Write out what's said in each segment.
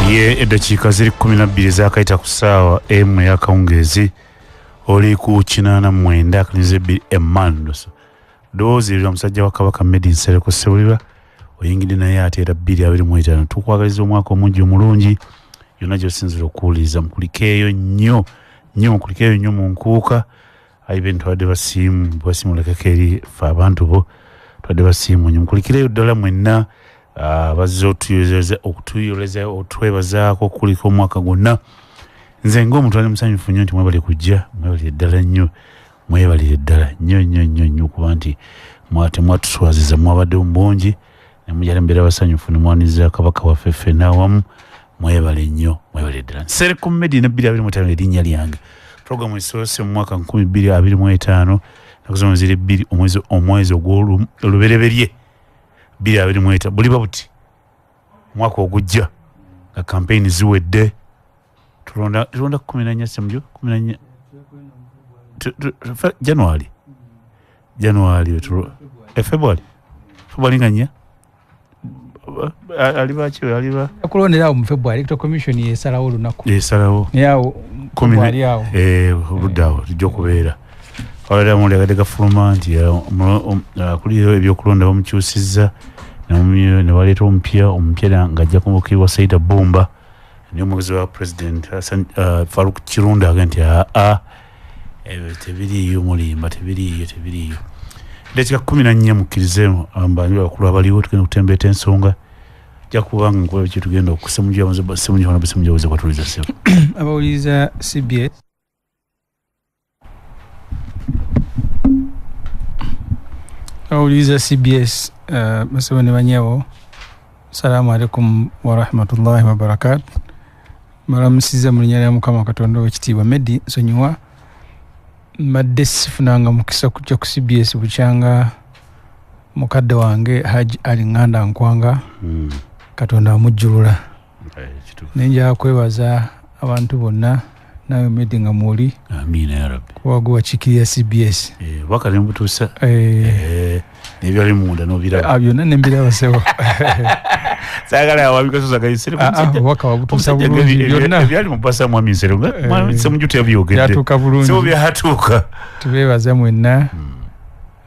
ye eddakiika ziri 12 zaakayita ku ssaawa emu ey'akawungeezi oli ku 89 2 Emmanuel ddoboozi lya musajja wa Kabaka Medi Nsereko Ssebulirwa oyingidde naye ate era 2025 tukwagaliza omwaka omungi omulungi yonna gy'osinzira okuwuliriza mukulikeeyo nnyo mukulikeeyo nnyo mu nkuuka ayi bentu twadde basiimu lekeko eri ffe abantu bo twadde basiimu nnyo mukulikireyo ddala mwenna bazze okutuyoleza otwebazaako okukulika omwaka gwonna nze ng'omuntu ali musanyufu nnyo nti mwebale kujja mwebalire ddala nnyo mwebalire ddala nnyo kuba nti temwatuswaziza mwabadde mu bungi ne mujja mbeera basanyufu ne mwaniriza Kabaka waffe ffenna awamu mwebale nnyo mwebale ddala Nsereko Medi ne 2025 erinnya lyange programu esoose mu mwaka 2025 nakuzoma ziri 2 omwezi ogw'olubereberye 2025 buliba buti mwaka ogujja nga campaign ziwedde tulonda 14 semjo 14 January February nganya aliba kulondera mu February electoral commission yesalawo olunaku yawo February yawo rudawo lijjo kubeera olera mu lega dega fulumanti kuliro ebyokulonda bamukyusizza ne waleeta omupya ng'ajja kumbukirwa Saida Bumba niyo omwezi wa president Faruk Kirunda agenti tebiriyo mulimba tebiriyo Ndekika 14 mukkirizeemu abambanyi bakulu abaliwo tugenda kutembeeta ensonga ja kubanga nkola biki tugenda okusemunyawoza kwatuliza sebo abawuliza CBS CBS basebo ne banyawo assalamu alaikum wa rahmatullahi wa barakatuh maramusiza mu linnya lya Mukama Katonda w'ekitiibwa Medi nsonyiwa mbadde sifunanga mukisa kujja ku CBS bukyanga mukadde wange Haji Ali Nganda Nkwanga Katonda amujjulula nenja kwebaza abantu bonna nawe Medi nga mwoli amina ya rabbi kuwaguwa chikiri ya CBS wakali mbutusa nebyali munda nobiraba byonna nembiraba sebo sagala awabika soza gaisere waka wabutusa bulungi byonna byali mupasa mwami nsero mwami semujuti yabyogedde yatuuka bulungi sebo byatuuka tubebaza mwenna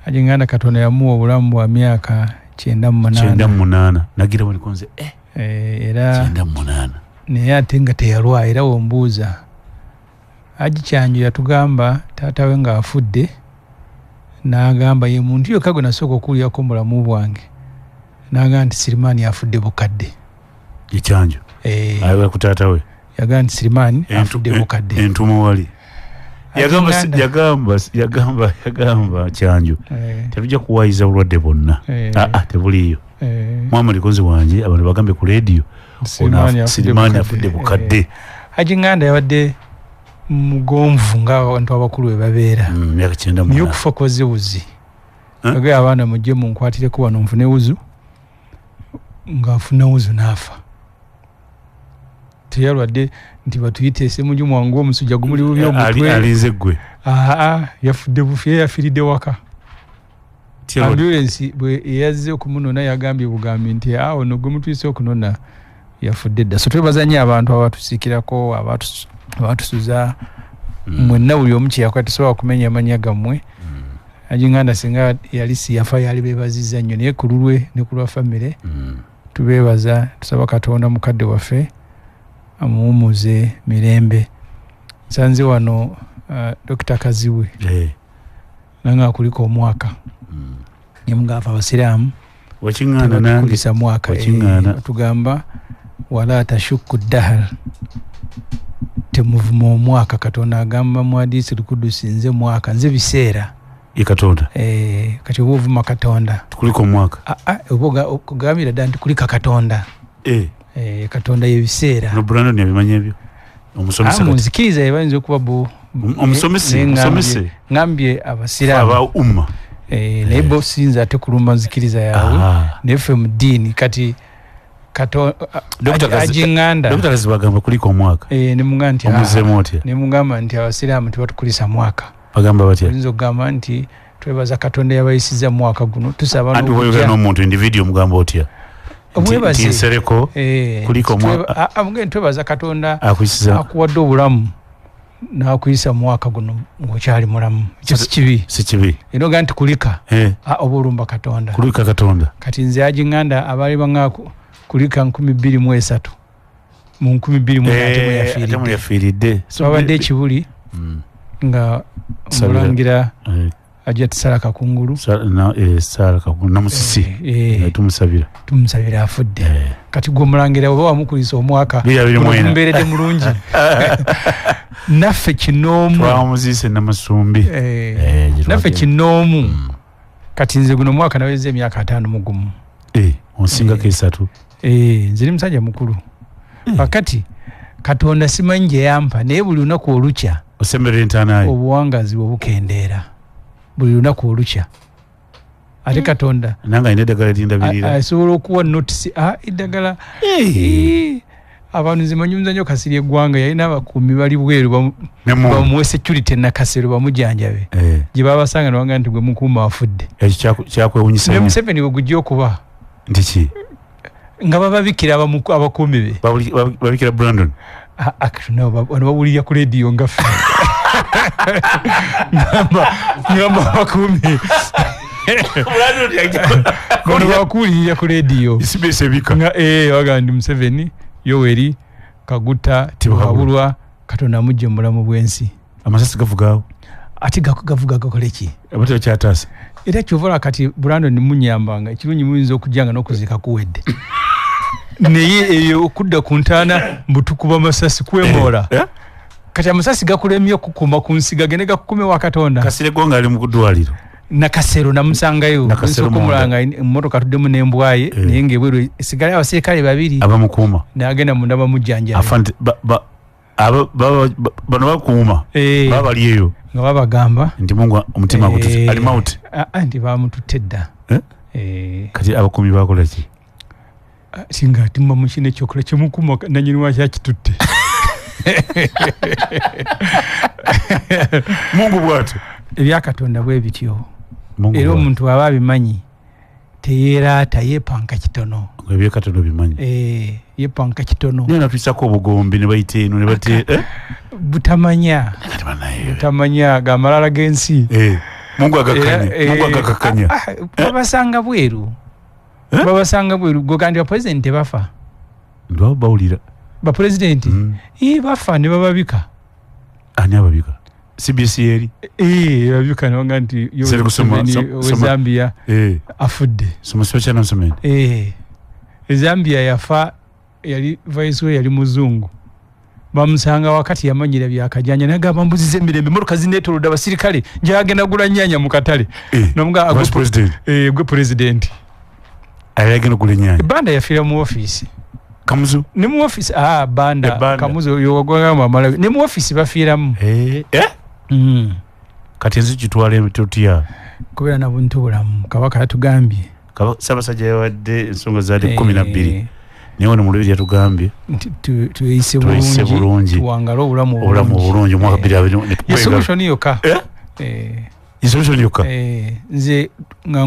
Haji Nganda Katonda yamuwa obulamu bwa myaka 98 nagira bwe konze era 98 naye ate nga teyalwa era wombuuza Haji Kyanjo yatugamba taata we nga afudde n'agamba ye muntu yokka gwe nasooka okuwulyako mulamu bwange n'agamba nti Sirimani afudde bukadde Kyanjo ayiwa ku taata we yagamba nti Sirimani afudde bukadde entumo wali yagamba Kyanjo tebujja kuwayiza bulwadde bwonna tebuliyo mwama likonzi wange abantu bagambe ku radio Sirimani afudde bukadde Haji Nganda yabadde mugonvu ng'abantu abakulu we babeera myaka 9 niyo kufa koze wuzi agaya abaana mujje munkwatireko wano nfune wuzu ng'afuna wuzu n'afa teyalwadde nti batuyite esemuju mwangu omusujja gumuli bubi omutwe alinze gwe yafudde bufi yafiridde waka ambulance bwe yazze okumunona yagambye bugambi nti ono gwe mutuyise okunona yafudde dda so twebazanya abantu abatusiikirako abatusuza mwenna buli omu kyeyakola tesobola kumenya amanya gammwe Haji Nganda singa yali siyafa yali beebazizza nnyo naye ku lulwe ne ku lwa famire tubeebaza tusaba Katonda mukadde waffe amuwumuze mirembe nsanze wano Dr. Kaziwe nanga akuliko omwaka yemugava abasiraamu wakingana nange mwaka tugamba wala tashukku dahar temuvuma omwaka Katonda agamba mu hadisi Lukudusi nze mwaka nze biseera Katonda kati obuvuma Katonda tukuliko omwaka okugambira dda nti kulika Katonda Katonda yebiseera no Brandon yabimanya ebyo omusomesa munzikiriza yebayinza okuba omusomese ngambye abasiraamu aba umma naye bo sinza ate kulumba nzikiriza yawe nefe mu ddiini kati Haji Nganda Dr. Kazibagamba kuliko omwaka nemugamba nti omuzemoti nemugamba nti abasiraamu tebatukulisa mwaka bagamba batya oyinza okugamba nti twebaza Katonda yabayisiza mwaka guno tusaba n'omuntu individual mugamba otya Mwebaze. Nsereko kuliko amugende twebaza Katonda akuyisiza akuwadde obulamu n'akuyisa mu mwaka guno ng'okyali mulamu. Ekyo si kibi. Eno ga nti kulika oba olumba Katonda. Kulika Katonda. Kati nze aginganda abaali bangako kulika 2023 mu 2024 mu yafiiridde. So abadde ekibuli nga mulangira ajja tusalaka kungulu salaka kungulu namusisi tumusabira afudde kati gwe mulangira oba wamukulisa omwaka mberedde mulungi naffe kinoomu twamuzise namasumbi naffe kinoomu kati nze guno mwaka naweza emyaka 5 mu gumu onsingako 3 nziri musajja mukulu pakati Katonda simanyi gye yampa naye buli lunaku olukya osemberera entaanayo obuwangazi bwe bukendeera buli lunaku olukya ate Katonda nanga ine eddagala lindabirira asobola okuwa notisi eddagala abantu zimanyi omuzannyo kasiri eggwanga yalina abakuumi bali bweru bamuwe security nakasero bamujjanjabe gye babasanga newanga nti gwe mukuuma afudde ekyo kyakwewunyisa ne Museveni bwe gujja okuba ndiki nga bababikira abakuumi be babikira Brandon no bawulira ku radio nga ffe ngamba bakuumi bano bakuwulirira ku radio nga wagandi Museveni Yoweri Kaguta Tibuhabulwa Katonda amujje mu bulamu bw'ensi amasasi gavugaawo ate gavuga gakole ki abatera kyataasa era kyovola kati Brandon munyambanga ekirungi muyinza okujjanga n'okuzika kuwedde naye eyo okudda ku ntaana mbutukuba amasasi kwemoola kati amasasi gakulemye okukuma ku nsi gagende gakukume wa Katonda Kasire gonga ali mu kudwaliro nakasero namusangayo nsokumulanga emmotoka tuddemu n'embwaye naye ng'ebweru esigala abaserikale babiri abamukuuma n'agenda munda bamujjanjaba afante bano bakuuma babali eyo nga babagamba nti Mungu omutima gutuse ali mauti nti bamututte dda kati abakuumi bakola ki singa timba mukino ekyokola kyemukuma nanyini wakyakitutte Mungu bw'atyo ebyakatonda bwe bityo era omuntu aba abimanyi teyeeraata yeepanka kitono ebyakatonda bimanyi yeepanka kitono niyo natwisako obugombi ne bayita eno ne bate butamanya gamalala g'ensi Mungu agakakanya babasanga bweru gwe kandi bapulezidenti bafa ndwabo bawulira bapulezidenti bafa ne bababika ani ababika CBC eri babika newanga nti Zambia afudde Zambia yafa yali viceroy yali muzungu bamusanga wakati yamanyira byakajanja nagamba mbuzize emirembe motoka zineetolodde abasirikale njagenda gula nnyanya mu katale nomuga gwe president ayagenda gula nnyanya banda yafiira mu office Kamuzu ne mu office banda Kamuzu yogwanga mala ne mu office bafiiramu kati enzi kitwala emitotya kubera na buntu bulamu kabaka yatugambye Ssaabasajja yawadde ensonga zaali 12 naye ono mu lubiri yatugambye tuyise bulungi tuwangala obulamu bulungi omwaka 2020 solution yokka nze nga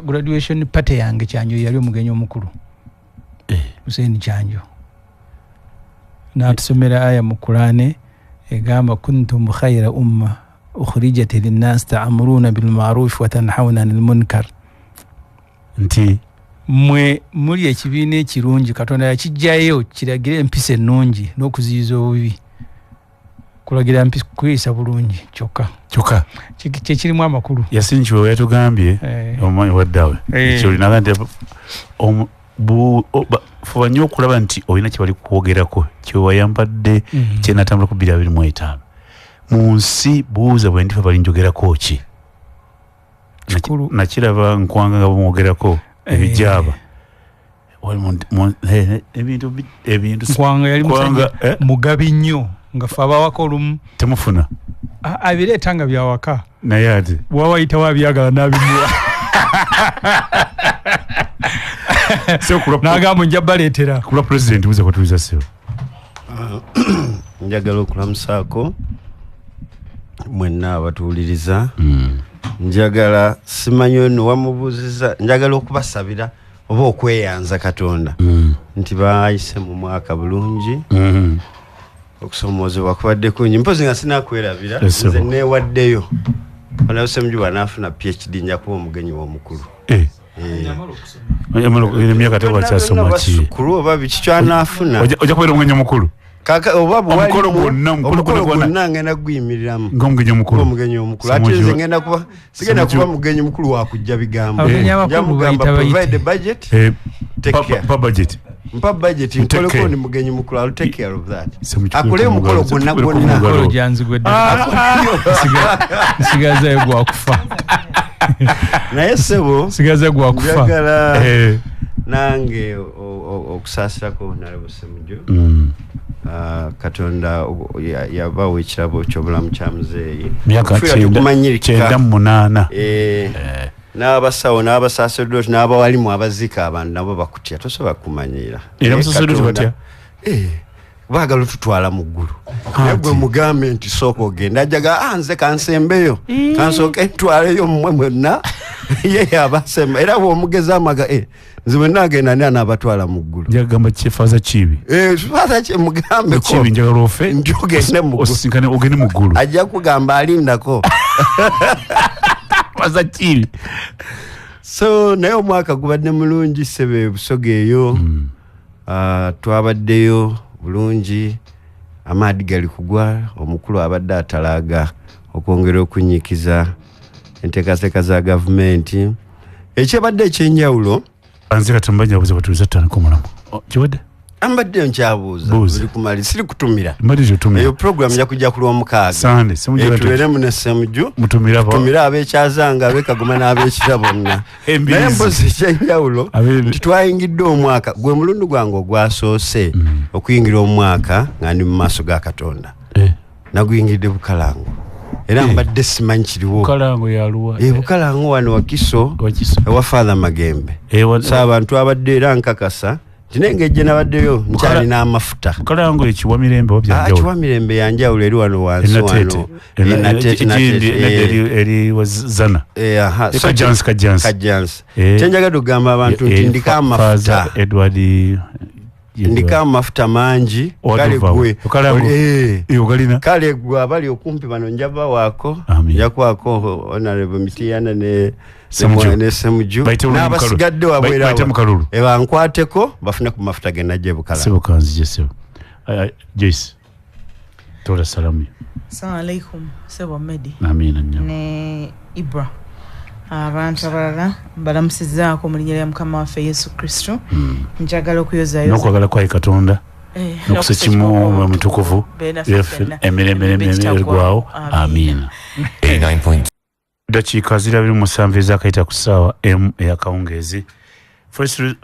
graduation party yange Kyanjo yali omugenyi omukulu Hussein Kyanjo n'atusomera aya mu Qur'ani egamba kuntum khayra umma ukhrijat linnas ta'muruna bil ma'ruf wa tanhauna 'anil munkar nti mwe muli ekibiina ekirungi Katonda yakijjayo kiragire empisa ennungi n'okuziyiza obubi kulagira kuyisa bulungi kyokka kyekirimu amakulu yasinkiwe yatugambye omumanyi waddawe ekyolinaga nti fuba nnyo okulaba nti olina kyebali kwogerako kyewayambadde kyenatambula ku 2025 mu nsi buuza bwe ndifa bali njogerako ki nakiraba nkwanga nga bamwogerako ebijaaba ebintu nkwanga yali mugabi nnyo nga fe abawaka olumu temufuna abireeta nga byawaka naye ate bwawayitawo abyagala n'abimuwa nagamba nja baleetera kulwa president buze kwatuliza sebo njagala okulamusaako mwenna abatuwuliriza njagala simanyi ono wamubuuziza njagala okubasabira oba okweyanza Katonda nti bayise mu mwaka bulungi okusomoozebwa kubadde kungi mpozi nga sinakwerabira nze neewaddeyo Ssemujju bw'anaafuna PhD nja kuba omugenyi w'omukulu emyaka tebakyasoma ki oba biki kyanaafuna ojja kubeera omugenyi omukulu omukolo gwonna ngenda kuguyimiriramu ng'omugenyi omukulu ate nze sigenda kuba mugenyi mukulu wakujja bigambo njamugamba provide a budget take care mpa budget nkoleko ndi mugenyi mukulu I'll take care of that akole omukolo gwonna gyanzigwedde sigazayo gwakufa naye ssebo sigaza gwakufa njagala nange okusaasirako Honorable Ssemujju Katonda yabawa ekirabo ky'obulamu kya muzeeyi myaka 98 n'abasawo n'abasaaseredoti n'abawalimu abaziika abantu nabo bakutya tosobola kumanyira era musaaseredoti batya baagala otutwala mu ggulu naye gwe mugambe nti sooka ogenda ajaga nze kansembeyo kansooke ntwaleyo mmwe mwenna ye abasemba era bw'omugeza amaga nze bwenna agenda ni anaabatwala mu ggulu njagamba kyefaza kibi kifaza kye mugambeko kibi njagala ofe nti ogende mu ggulu osinkane ogende mu ggulu ajja kugamba alindako faza kibi so naye omwaka gubadde mulungi ssebe Busoga eyo twabaddeyo bulungi amaadi gali kugwa omukulu abadde atalaaga okwongera okunyikiza enteekateeka za gavumenti ekyabadde ekyenjawulo anze katambanya abuze batuuza ttandika omulamu kibadde ambaddeyo nkyabuuza buli kumali siri kutumira eyo program yakujja ku Lwomukaaga tubeeremu ne Ssemujju mutumira abeekyazanga ab'ekagoma n'ab'ekira bonna naye mpozi ekyenjawulo nti twayingidde omwaka gwe mulundi gwange ogwasoose okuyingira omwaka nga ndi mu maaso ga Katonda naguyingidde Bukalango era mbadde simanyi kiriwo Bukalango wano Wakiso ewa Father Magembe so abantu abadde era nkakasa tinengejje nabaddeyo nkyali n'amafuta Bukalango ekiwa mirembe obyanjawulo kiwa mirembe yanjawulo eri wano wansi wano eri wazana Kajansi kyenjagala okugamba abantu nti ndika amafuta ndika amafuta mangi kale gwe abali okumpi bano njava waako njakwako Honorable Mitiyana ne Ssemujju n'abasigadde wabwerawo ebankwateko bafune ku mafuta genajje Bukalango Joyce tola salamu Assalamu alaikum Sebo Medi amina ne Ibra abantu abalala balamusizaako mu linnya lya Mukama waffe Yesu Kristo njagala okuyozayo n'okwagala kwa Katonda n'okusekimu mutukuvu emirembe gwawo amina dakiika 27 ezakayita ku ssaawa M eyakawungeezi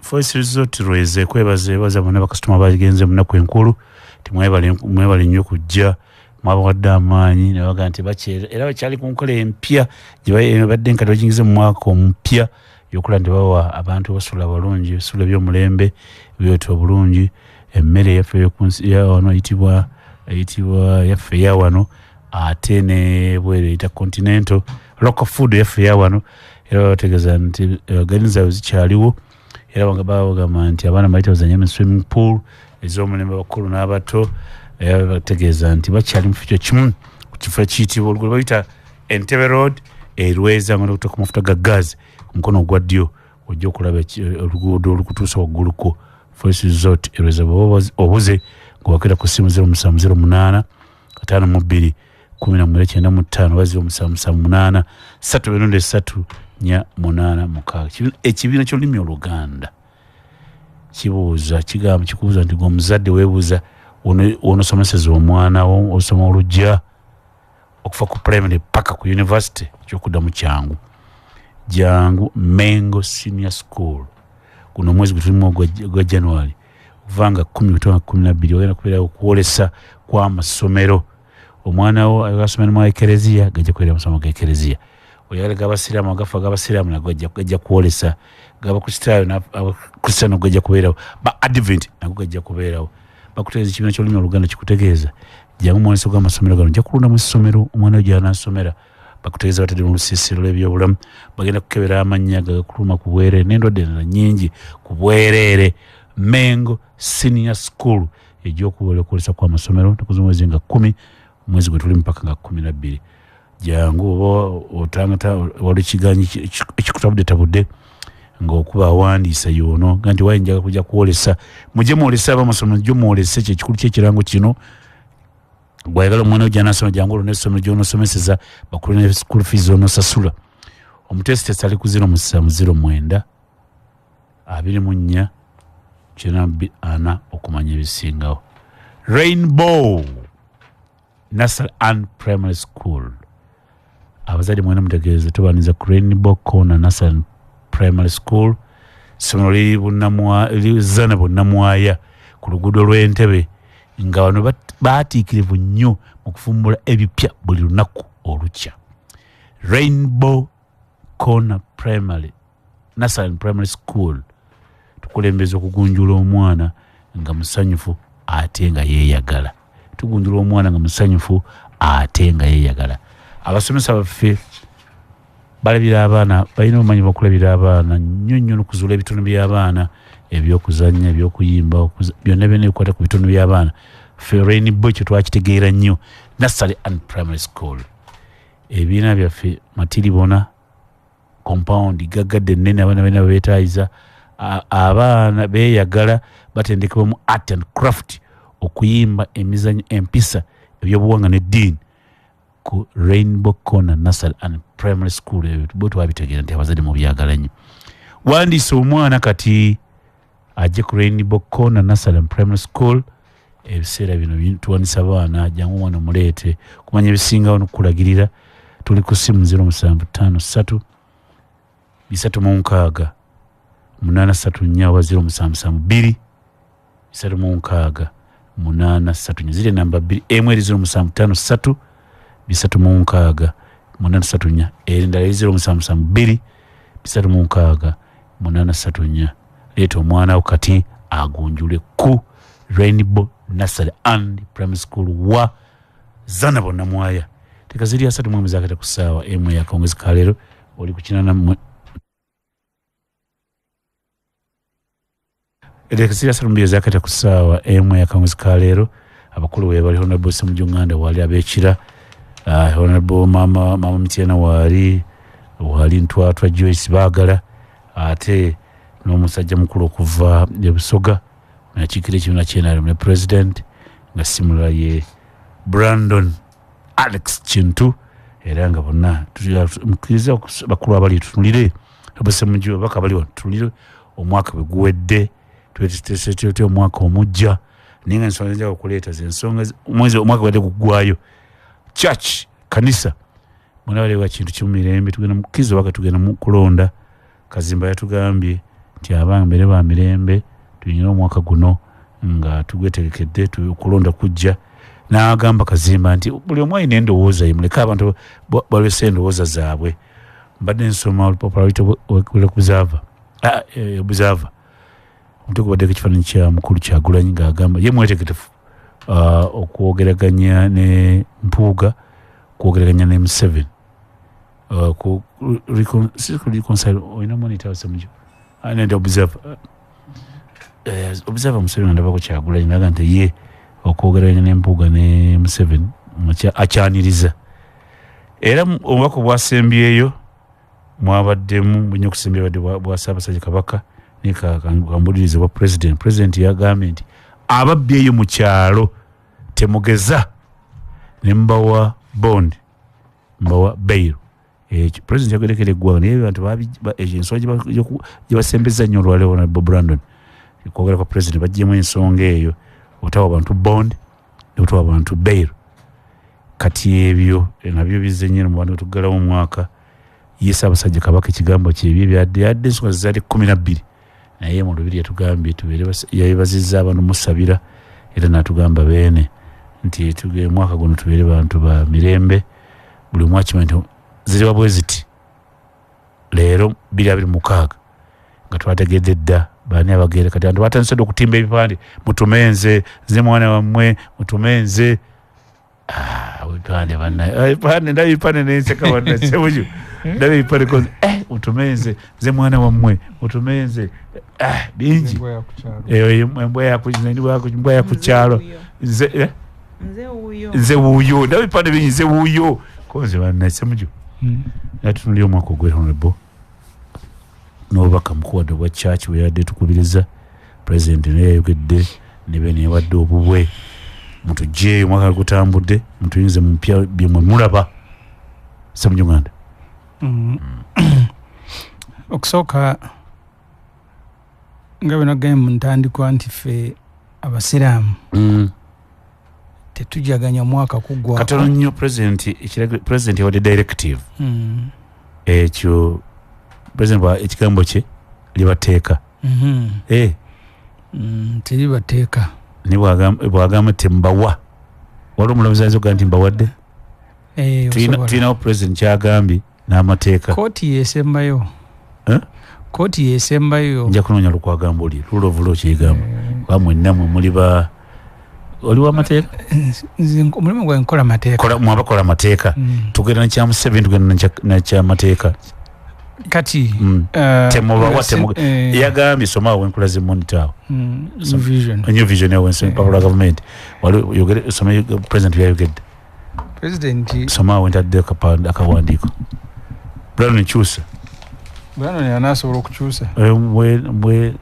Forest Resort Lweze kwebaza bonna bakasitoma bagenze munaku enkulu timwebale nnyo kujja mwabawadde amaanyi ne baga nti bakyera era bakyali ku nkola empya gye badde nkati bagingize mu mwaka omupya yokola nti bawa abantu basula balungi bisula by'omulembe byotwa obulungi emmere yaffe ey'okunsi eyitibwa yaffe eyawano ate ne bwere eyita continental local food yaffe eyawano era bategeeza nti gardens zaabwe zikyaliwo era bagamba nti abaana bayita bazanya mu swimming pool ez'omulembe bakulu n'abato bategeeza nti bakyali mu kifo kimu ku kifo ekiyitibwa oluguudo bayita Entebbe Road Lweza nga n'okuta ku mafuta ga gaazi ku mukono ogwa ddyo ojja okulaba oluguudo olukutuusa wagguluko Forest Resort Lweza obuze ng'owakira ku ssimu 0708 52 1995 0778 3 ekibiina ky'olulimi Oluganda kibuuza kikubuuza nti gwe omuzadde weebuuza onosomeseza omwana wo osoma olujja okuva ku primary paka ku university kyokuddamu jangu Mengo Senior School guno omwezi gutulimu gwa January okuvanga 10-12 ogenda kubeera okuwolesa kw'amasomero omwana wo agasomera mu ekereziya gajja kubeera amasomo ga ekereziya oyagala g'abasiraamu agafa g'abasiraamu nago gajja kuwolesa g'abakristaano gajja kubeerawo ba advent nago gajja kubeerawo bakutegeeza ekibiina ky'olulimi Oluganda kikutegeeza jangu mu mweso gw'amasomero gano ojja kulunda mu ssomero omwana wo gy'anaasomera bakutegeeza batadde mu lusiisiro lw'ebyobulamu bagenda kukebera amannya gakuluma ku bwereere n'endwadde endala nnyingi ku bwereere. Mengo Senior School egy'okuwera okwolesa kw'amasomero ntakuzi mwezi nga 10 omwezi gwe tuli mpaka nga 12 jangu oba otangata wali kiganyi ekikutabudde ng'okuba awandiisa yono nti wayinjaga kujja kuwolesa mujje muwolesa abamasomero jjo muwolese kyekikulu ky'ekirango kino gwayagala omwana we gy'anaasoma jangu olwo n'essomero gy'onoosomeseza bakulu ne school fees onoosasula. Omutesitesi ali ku 079 24 94 okumanya ebisingawo. Rainbow Nursery and Primary School abazadde mwena mutegeeze tubaniza ku Rainbow Corner Nursery and Primary School somero liri Zana Bunnamwaya ku luguudo lw'Entebbe nga bano baatiikirivu nnyo mu kufumbula ebipya buli lunaku olukya. Rainbow Corner Primary Nursery and Primary School tukulembeza okugunjula omwana nga musanyufu ate nga yeeyagala. Tugunjula omwana nga musanyufu ate nga yeeyagala. Abasomesa baffe balabira abaana balina obumanyi bw'okulabira abaana nnyo nnyo n'okuzuula ebitundu by'abaana ebyokuzannya ebyokuyimba byonna byonna ebikwata ku bitundu by'abaana. Ffe Rainbow ekyo twakitegeera nnyo. Nursery and Primary School ebibiina byaffe matiribona compound gaggadde ennene abaana balina beetaayiza abaana beeyagala batendekebwa mu art and craft okuyimba emizannyo empisa ebyobuwangwa n'eddiini ku Rainbow Corner Nursery and Primary School bo twabitegeera nti abazadde mu byagala nnyo. Wandiisa omwana kati ajje ku Rainbow Corner Nursery and Primary School ebiseera bino tuwanisa abaana jangu omwana omuleete kumanya ebisingawo n'okulagirira. Tuli ku simu 0753 336 834 oba 0772 336 834 ziri namba 2 emu eri 0753 336 834 endala eri 0772 336 834. Leeta omwana wo kati agunjule ku Rainbow Nursery and Primary School wa Zana Bunnamwaya. Teka ziri 3 mwezi akata ku ssaawa emu yakongezi kaleero oli ku 8 Edekasiya salumbiyo zakata ku ssaawa emu yakongezi kaleero abakulu we bali Honorable Semujunganda wali abekira Honorable Mama Mitiana wali Ntwatwa Joyce Baagala ate n'omusajja mukulu okuva Busoga nakiikira ekibiina ky'NRM ne President nga simula ye Brandon Alex Kintu era nga bonna mukiriza bakulu abali tunulire abasemuju baka bali tunulire omwaka bwe guwedde twetete omwaka omujja ninga nsonga nja okuleeta zensonga mwezi omwaka bwe gugwayo church kanisa mwana wale wa kintu kimumirembe tugenda mukizo waka tugenda mu kulonda Kazimba yatugambye nti abanga mbere ba mirembe tunyina omwaka guno nga tugwetegekedde tukulonda kujja n'agamba Kazimba nti buli omwe ayina endowooza yimuleka abantu balese endowooza zaabwe. Mbadde nsoma popularity observer omutuku baddeko ekifaananyi kya mukulu Kyagulanyi ng'agamba ye mwetegetefu okwogeraganya ne Mpuuga kwogeraganya ne Museveni ku reconcile oyina monitor wasemujo anende observer Museveni ndabako Kyagulanyi naga nti ye okwogeraganya ne Mpuuga ne Museveni akyaniriza era obubaka bwasembyeyo mwabaddemu bunyo kusembya badde bwa Ssaabasajja Kabaka nikambulirize bwa president yagambye nti ababyeyo mu kyalo temugeza ne mbawa bond mbawa bail president yagerekere gwa naye abantu ensonga gye basembeza nnyo olwaleero na Bob Brandon kwogera kwa president bajjemu ensonga eyo otawa abantu bond otawa abantu bail kati ebyo nabyo bizze nnyo mu bantu tuggalawo omwaka ye Ssaabasajja Kabaka ekigambo kyebyo byadde ensonga zaali 12 naye mu lubiri yatugambye tubeere yabazizza abantu musabira era natugamba beene nti tugee mwaka guno tubeere bantu ba mirembe buli mwaki nti ziri wabwe ziti leero 2026 nga twategedde dda baani abagere kati abantu batandise okutimba ebipande mutumenze nze mwana wammwe mutumenze ebipande banna ipande ndabipande nenseka banna sebuju ndabipande koze utumenze nze mwana wammwe utumenze bingi embwa ya kukyalo nze wuuyo ndabipande bingi nze wuuyo koze banna sebuju natunuli omwaka ogwe honorable n'obubaka mukuwadde bwa church bwe yadde tukubiriza president naye yayogedde ne bene yawadde obubwe mutujjeeyo omwaka gutambudde mutuyinze mu mpya byemwe mulaba Ssemujuganda. Okusooka nga bwe nagambye mu ntandikwa nti ffe abasiraamu tetujaganya mwaka kuggwako katono nnyo president yawadde directive ekyo president ekigambo kye libateeka teribateeka ni bwagamba tembawa wali omulamuzi azoga nti mbawadde tulinawo president kyagambye n'amateeka kooti yesembayo kooti yesembayo nja kunoonya lukwagamba oli lulovulo kyegamba bamwennamwe muli ba oli w'amateeka omulimu gwe nkola mateeka mwabakola amateeka tugenda nakya Museveni tugenda nakyamateeka kati temubawa yagambye somaawo wenkula zimonitawo new vision yawe nsempapula government wali yogere some president yayogedde president somaawo ntadde akawandiiko Brown nkyusa Brown yanasobola okukyusa mbwe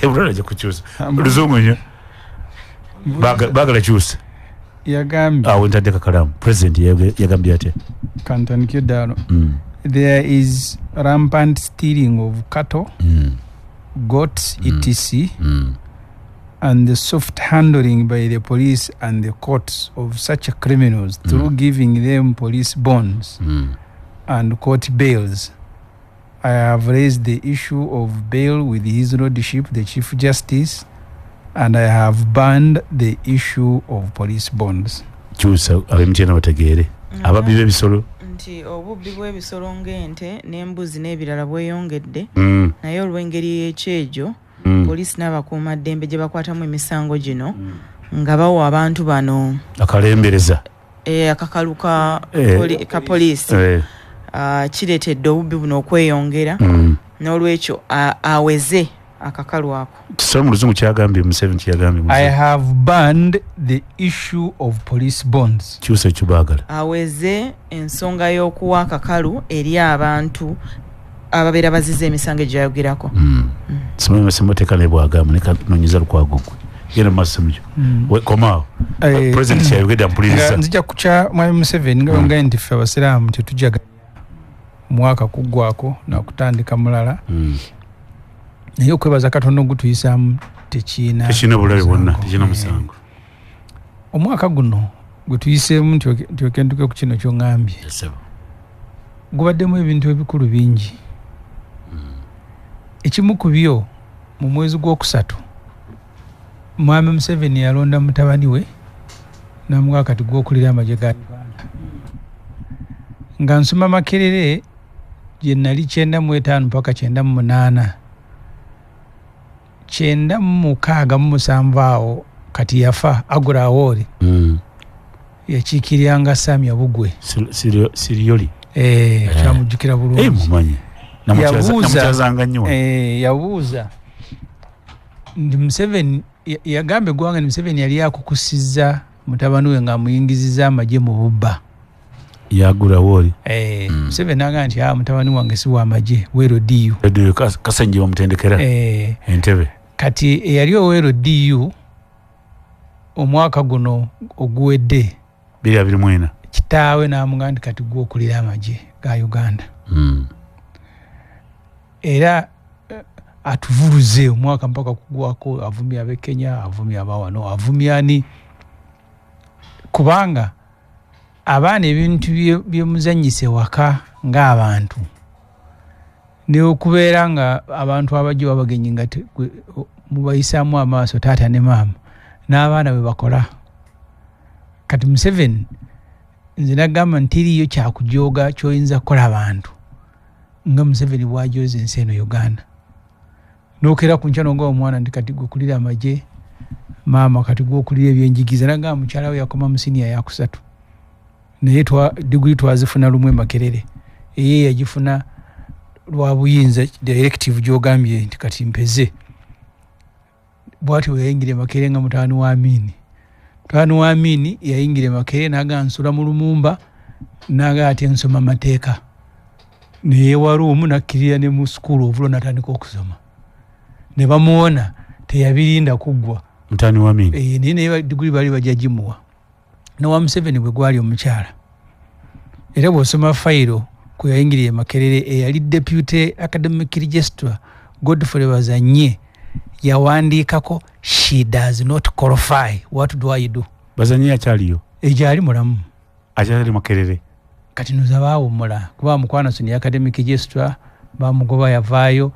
Brown ajja kukyusa luzungu nnyo bagala kyusa yagambye awo ntadde kakalamu president yagambye atya kantandikyo ddaalo there is rampant stealing of cattle, goats, etc., and the soft handling by the police and the courts of such criminals through giving them police bonds and court bails. I have raised the issue of bail with His Lordship, the Chief Justice, and I have banned the issue of police bonds. Chusa abemchena bategere ababi b'ebisolo nti obubbi bw'ebisolo ng'ente n'embuzi n'ebirala bweyongedde naye olw'engeri y'ekyejo poliisi n'abakuumaddembe gye bakwatamu emisango gino nga bawa abantu bano akalembereza akakalu ka poliisi kireetedde obubbi buno okweyongera n'olwekyo aweze akakalu ako kisolo mu luzungu kyagambye Museveni kyagambye I have banned the issue of police bonds kyusa ekibagala aweze ensonga y'okuwa akakalu eri abantu ababeera bazize emisango egyayogerako simanyi masemoteeka naye bwagamba nekanonyiza lukwago gwe genda mu maaso semujjo komaawo president kyayogedde ampuliriza nzija kukya mwami Museveni nga bwengaye nti ffe abasiraamu tetujaganya mwaka kuggwako nakutandika mulala naye okwebaza Katonda ogutuyisaamu tekiina bulabe bwonna tekiina musango omwaka guno gwe tuyiseemu nti okenduke ku kino ky'oŋŋambye gubaddemu ebintu ebikulu bingi ekimu ku byo mu mwezi gw'okusatu mwami Museveni yalonda mutabani we n'amuwa kati gw'okulira amagye ga Uganda nga nsoma Makerere gye nali 95 mpaka 98 967 awo kati yafa Agura Awori yakiikiranga Samia Bugwe Sirioli kyamujjukira bulungi mumanyi namukyazanga nnyo yabuuza ndi Museveni yagamba eggwanga ni Museveni yali akukusizza mutabani we ng'amuyingizizza amagye mu bubba yagura woli Museveni agamba nti mutabani wange si w'amagye Wero DU Kasenje bamutendekera Entebbe kati eyali Owero DU omwaka guno oguwedde 2024 kitaawe n'amugamba nti kati gw'okulira amagye ga Uganda era atuvuluze omwaka mpaka kugwako avumya ab'e Kenya avumya abawano avumya ani kubanga abaana ebintu byemuzanyise waka ng'abantu ne okubeera nga abantu abajja babagenyi nga mubayisaamu amaaso taata ne maama n'abaana bwe bakola kati Museveni nze nagamba nti teriyo kyakujooga ky'oyinza kukola abantu nga Museveni bw'ajooza ensi eno Uganda n'okera ku nkya n'onga omwana nti kati gwe kulira amagye maama kati gwokulira ebyenjigiza naga mukyala we yakoma mu senior ya 3 naye degree twazifuna lumwe Makerere eye yagifuna lwa buyinza directive gyogambye nti kati mpeze bwati we yayingire Makerere nga mutaani wa Amini yayingire Makerere naga nsula mu Lumumba naga ati nsoma mateeka naye warumu nakkirira ne mu school ovulo natandika okusoma ne bamuwona teyabirinda kuggwa mutaani wa Amini nine degree bali bajajimuwa no wa Museveni bwe gwali omukyala era bw'osoma fayiro ku yayingiriye Makerere eyali deputy academic registrar Godfrey Bazanye yawandiikako she does not qualify, what do I do? Bazanye akyaliyo ejali mulamu akyali Makerere kati nuza baawumula kuba Mukwanasoni academic registrar bamugoba yavaayo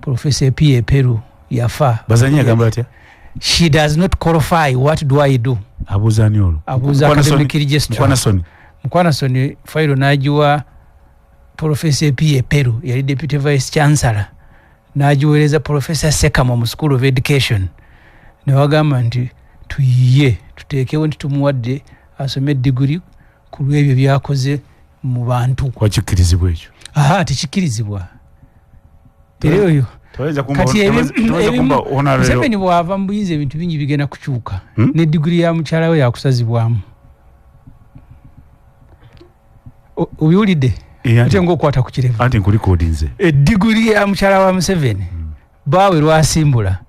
Professor P.A. Peru yafa Bazanye agamba atya she does not qualify, what do I do? Abuuzani olwo abuuza academic registrar Mukwanasoni fayiro n'agiwa Professor P.A. Peru yali deputy vice chancellor n'agiweereza Professor Sekamo mu School of Education ne bagamba nti tuyiye tuteekewo nti tumuwadde asome degree ku lw'ebyo byakoze mu bantu kwakikkirizibwa ekyo tekikkirizibwa tere oyo Museveni bw'ava mu buyinza ebintu bingi bigenda kukyuka ne degree ya mukyala we yakusazibwamu obiwulidde ate ng'okwata ku kirevu anti nkulikodinze degree ya mukyala wa Museveni baawe lwasimbula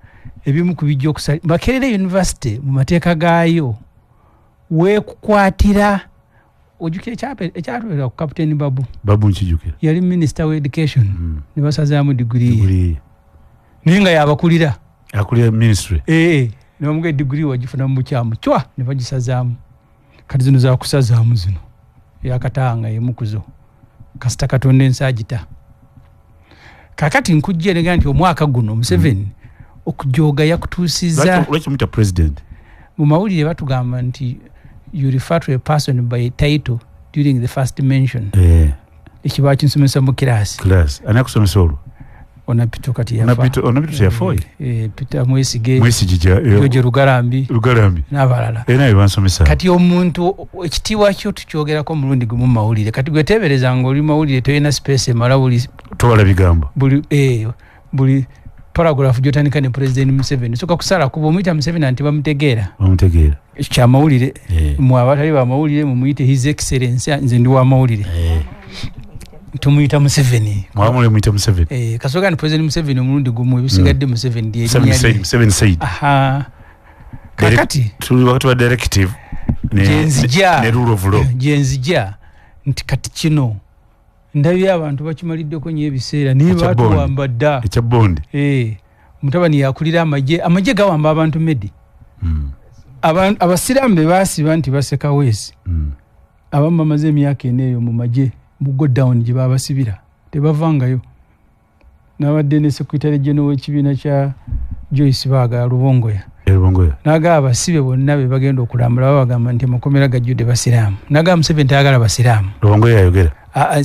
ebimu ku bijja okusali Makerere University mu mateeka gaayo weekukwatira ojjukira ekyatwera ku Captain Babu nkijjukira yali minister wa education ne basazaamu degree naye nga yabakulira akulira ministry ne bamuga degree wagifuna mu bukyamu cwa ne bagisazaamu kati zino zakusazaamu zino yakatanga yemukuzo kasita Katonda ensagita kakati nkujje nega nti omwaka guno Museveni okujoga yakutuusiza lwaki muta president mu mawulire batugamba nti you refer to a person by title during the first mention ekiba kinsomesa mu class anakusomesa olwo onapito kati yafa onapito yafoye Peter Mwesigye George Rugarambi n'abalala naye bansomesa kati omuntu ekitiibwa kyo tukyogerako mulundi gumu mawulire kati gwe teebereza ng'oli mawulire toyina space emala buli towala bigambo buli paragraph gyotandika ne President Museveni soka kusala kuba omuyita Museveni anti bamutegeera kya mawulire mu abatali ba mawulire mumuyite his excellence nze ndi wa mawulire tumuyita Museveni mwamule muyita Museveni kasoka ni President Museveni omulundi gumu ebisigadde Museveni ndiye Museveni said kakati tuli wakati wa directive ne rule of law jenzija nti kati kino ndabye abantu bakimaliddeko nyo ebiseera niye batuwamba dda ekyabondi mutabani yakulira amagye gawamba abantu medi abasiraamu be baasiba nti baseka weesi abamu bamaze emyaka eneeyo mu magye mu go down gye babasibira tebavangayo n'abadde ne secretary general w'ekibiina kya Joyce Baaga Rubongoya naga abasibe bonna be bagenda okulambula babagamba nti amakomera gajjudde basiraamu naga Museveni tayagala basiraamu Rubongoya yayogera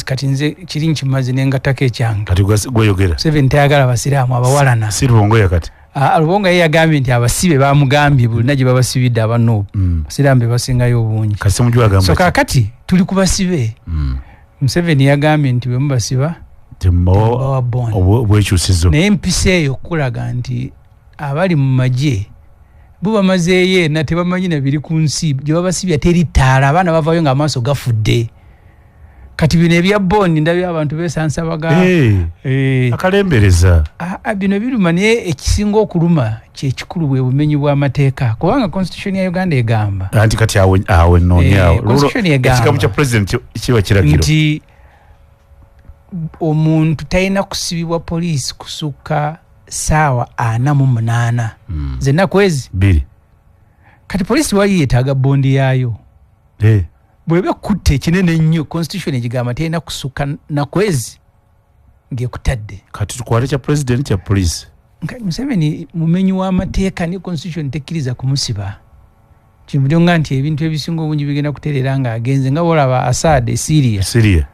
kati nze kiri nkimaze nengatako ekyanga kati gweyogera Museveni tayagala basiraamu abawalana si Rubongoya kati Rubongoya yagambye nti abasibe bamugambye bulina gye babasibidde abanoobu basiraamu be basingayo obungi so kakati tuli ku basibe Museveni yagambye nti bwe mubasiba obwekyusizo naye empisa eyo okulaga nti abali mu magye bo bamazeeyo ena tebamanyi na biri ku nsi gye babasibya teri ttaala abaana bavayo ng'amaaso gafudde kati bino ebya bondi ndabye abantu beesansa akalembereza bino biruma naye ekisinga okuluma kyekikulu bwe bumenyi bw'amateeka kubanga constitution ya Uganda egamba anti kati awe noonyawo ekikamu kya president kiba kiragiro nti omuntu talina kusibibwa poliisi kusukka ssaawa 48 zennaku ezi 2 kati poliisi wali yeetaaga bondi yaayo bw'eba kutte ekinene ennyo constitution egigamba talina kusukka naku ezi ng'ekutadde kati tukwate kya president kya poliisi Museveni mumenyi w'amateeka ne constitution tekkiriza kumusiba kimulyo nga nti ebintu ebisinga obungi bigenda kutereera ng'agenze nga bolaba Assad Syria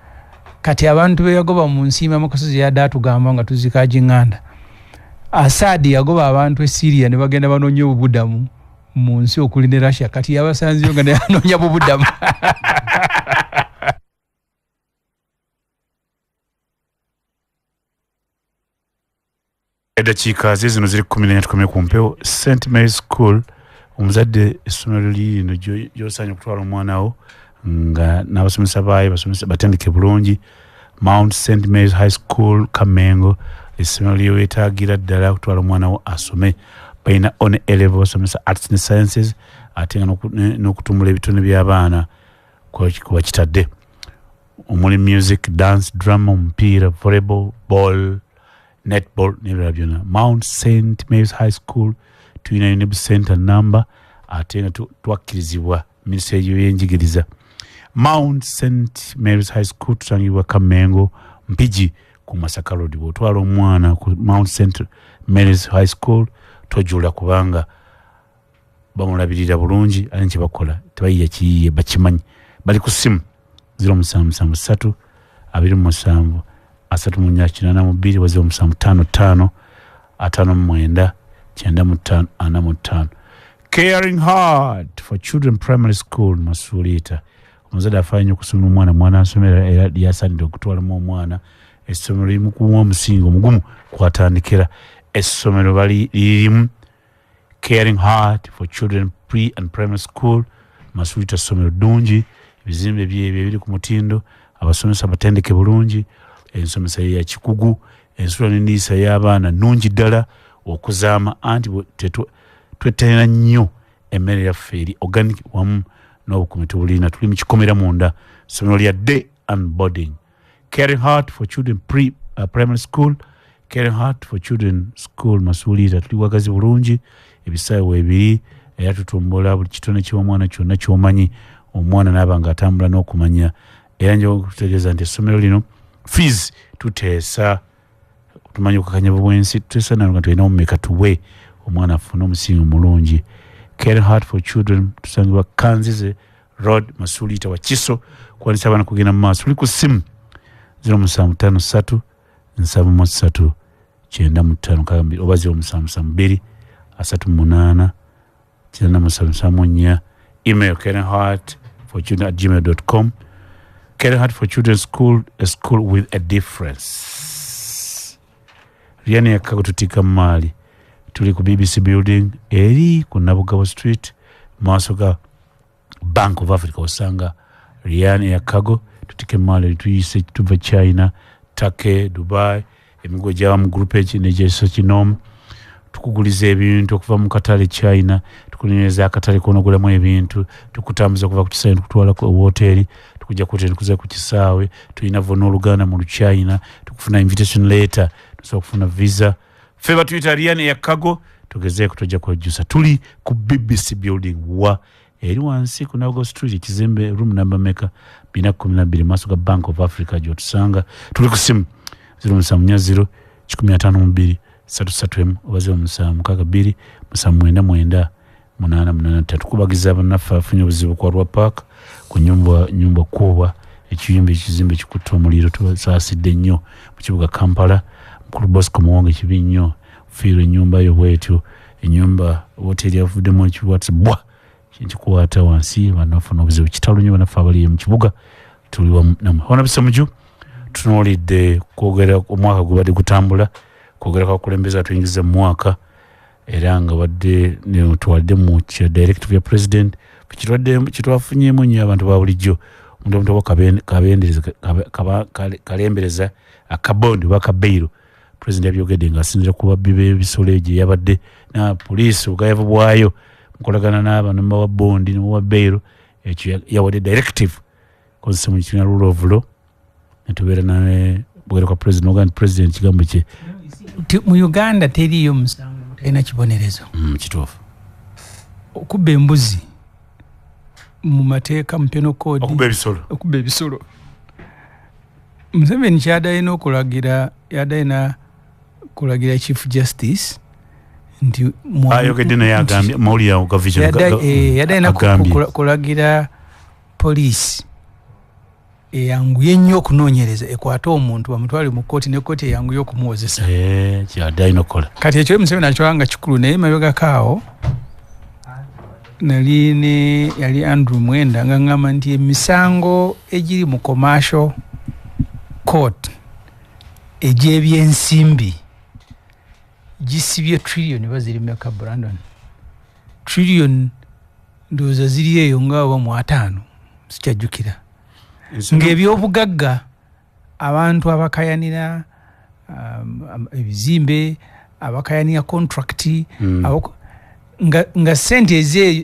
kati abantu beyagoba mu nsiima amakasozi yadde atugamba nga tuzika ginganda Assad yagoba abantu e Syria ne bagenda banoonya obubudamu mu nsi okuli ne Russia kati yabasanziyo nga ne anoonya obubudamu. Edakiika zino ziri 14 tukomye ku mpewo. St Mary's School omuzadde essomero lino gy'osaanye okutwala omwana wo nga n'abasomesa baayo basomesa batendeke bulungi. Mount St Mary's High School Kamengo essomero lye weetaagira ddala okutwala omwana wo asome. Balina on A-level basomesa arts and sciences ate nga n'okutumbula ebitone by'abaana kuba kitadde omuli music, dance, drama, omupiira, volleyball, ball, netball n'ebirala byonna. Mount St Mary's High School tulina UNIB center number ate nga twakkirizibwa minisitule y'ebyenjigiriza. Mount St Mary's High School tusangibwa Kamengo Mpigi ku Masaka Road. Bw'otwala omwana ku Mount St Mary's High School tojula kubanga bamulabirira bulungi ate kye bakola tebayiya kiyiye bakimanyi. Bali ku simu 0773 27 382 0755 59 95 Caring Heart for Children Primary School Masulita. Omuzadde afanye okusoma omwana asomera era yasanidde okutwalamu omwana essomero limu ku omusingo omugumu kwatandikira essomero bali lirimu Caring Heart for Children Pre and Primary School Masulita essomero ddungi ebizimbe byebyo biri ku mutindo abasomesa batendeke bulungi ensomesa ya kikugu ensula n'endiisa y'abaana nnungi ddala okuzaama anti twettalina nnyo emmere yaffe eri organic wamu n'obukuumi tubulina tuli mu kikomera munda essomero lya day and boarding. Caring Heart for Children Primary School, Caring Heart for Children School Masulita tuli wagazi bulungi ebisaawe weebiri era tutumbula buli kitone ky'omwana kyonna ky'omanyi omwana n'aba nga atambula n'okumanya era nja okutegeeza nti essomero lino fees tuteesa tumanyi okukakanya bwensi tuteesa nayo nga tulina omumeka tuwe omwana afune omusingo mulungi. Caring Heart for Children tusangibwa Kanzize Road Masulita wa Kiso kwanisa abaana kugenda mu maaso. Tuli ku simu 0753 783 95 oba 0772 38 9774. Email caringheartforchildren@gmail.com. Caring Heart for Children School, a school with a difference. Riani Yakago tutika mali. Tuli ku BBC building eri ku Nabugabo Street maaso Bank of Africa osanga Riani Yakago tutike mali tuyise tuva China, Turkey, Dubai, emigo gya mu group echi nejeso kinom tukuguliza ebintu okuva mu katale China, tukunyeza akatale konogulamu ebintu, tukutambuza kuva ku kisaawe tukutwala ku hoteli, tukujja kuza ku kisaawe, tulina vono Oluganda mu China, tukufuna invitation letter, tusobola kufuna visa. Feva Twitter Riani Yakago tugeze kutojja kujusa. Tuli ku BBC building wa eri wansi ku Nago Street kizimbe room number maker 12 maaso ga Bank of Africa jo tusanga. Tuli ku simu 0700 152 33 obaze omusamu kaka 2 musamwenda 883 kubagiza abanafa afunye obuzibu kwa Rwa Park ku nyumba kuwa ekizimbe kikutte omuliro tubasaasidde nnyo mu kibuga Kampala. Mukulu Bosco Muwonge kibi nnyo fiire ennyumba yo bwetyo ennyumba hoteli yavuddemu ekiwatsi bwa kinkikwata wansi banafuna obuzibu kitalo nnyo banafa abali mu kibuga tuli wamu namwe. Ona bisamuju tunoolidde kwogera omwaka gubadde gutambula kwogera kwa kulembeza tuyingiza mu mwaka era nga wadde ne tuwadde mu directive ya president kitwafunyemu nnyo abantu ba bulijjo omuntu wa kalembereza akabondi wakabeiro president yabyogedde nga asinzira kuba bibe bisoleje yabadde na police ugayevu bwayo mukolagana n'abantu mbawa bondi ne beiro ekyo yawadde directive konse mu kinya rule of law netubera nawe bwera kwa president kigambo kye mu Uganda teriyo musango tena kibonerezo kituufu okubba embuzi mu mateeka mu penal code okubba ebisolo Museveni kyadayina okulagira Chief Justice nti ayogedde naye agambye mawulire awo yadayina kulagira police eyanguye nnyo okunoonyereza ekwata omuntu bamutwale mu kkooti ne kkooti eyanguye okumuwozesa kyaddaino kola kati ekyo Museveni akiranga kikulu naye mabegakaawo yali Andrew Mwenda nga ngamba nti emisango egiri mu commercial court egy'ebyensimbi gisibye trillion bazirimeka Brandon trillion ndowooza ziri eyo nga oba mu 5 sikyajjukira ng'ebyobugagga abantu abakayanira ebizimbe abakayanira contract nga sente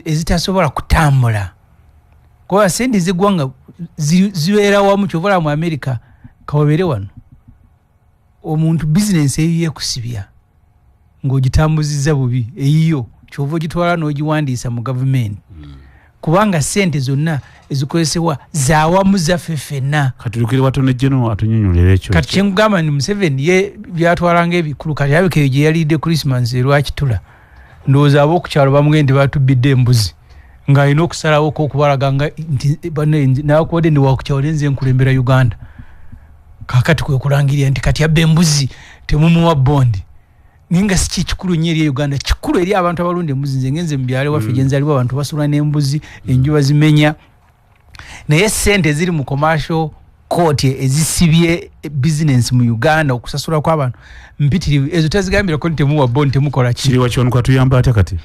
ezitasobola kutambula kuba sente z'eggwanga zibeera wamu kyovola mu America kawabeere wano omuntu bizinensi eyo yekusibya ng'ogitambuzizza bubi eyiyo kyova ogitwala n'ogiwandiisa mu gavumenti kubanga sente zonna ezikozesebwa zaawamu zaffe ffenna katulukire watono jeno atunyonyolera ekyo kati kyengamba ni Museveni ye byatwalanga ebikulu kati abikeyo gye yalidde Christmas lwakitula ndowooza ab'okukyalo bamugende batubidde embuzi ng'alina okusalawo okubalaga nga nti nakuwadde ndi wakukyalo nenze nkulembera Uganda kakati kwe kulangirira nti kati abba embuzi temumuwa bondi ninga si kikulu nnyo eri Uganda kikulu eri abantu abalunda embuzi nze ngenze mu byalo waffe gye nzalibwa abantu basula n'embuzi enjuba zimenya naye sente ziri mu commercial court ezisibye business mu Uganda okusasula kw'abantu mpitirivu ezo tazigambira ko temuwa bondi temukola kiri wakiwanuka tuyamba ate kati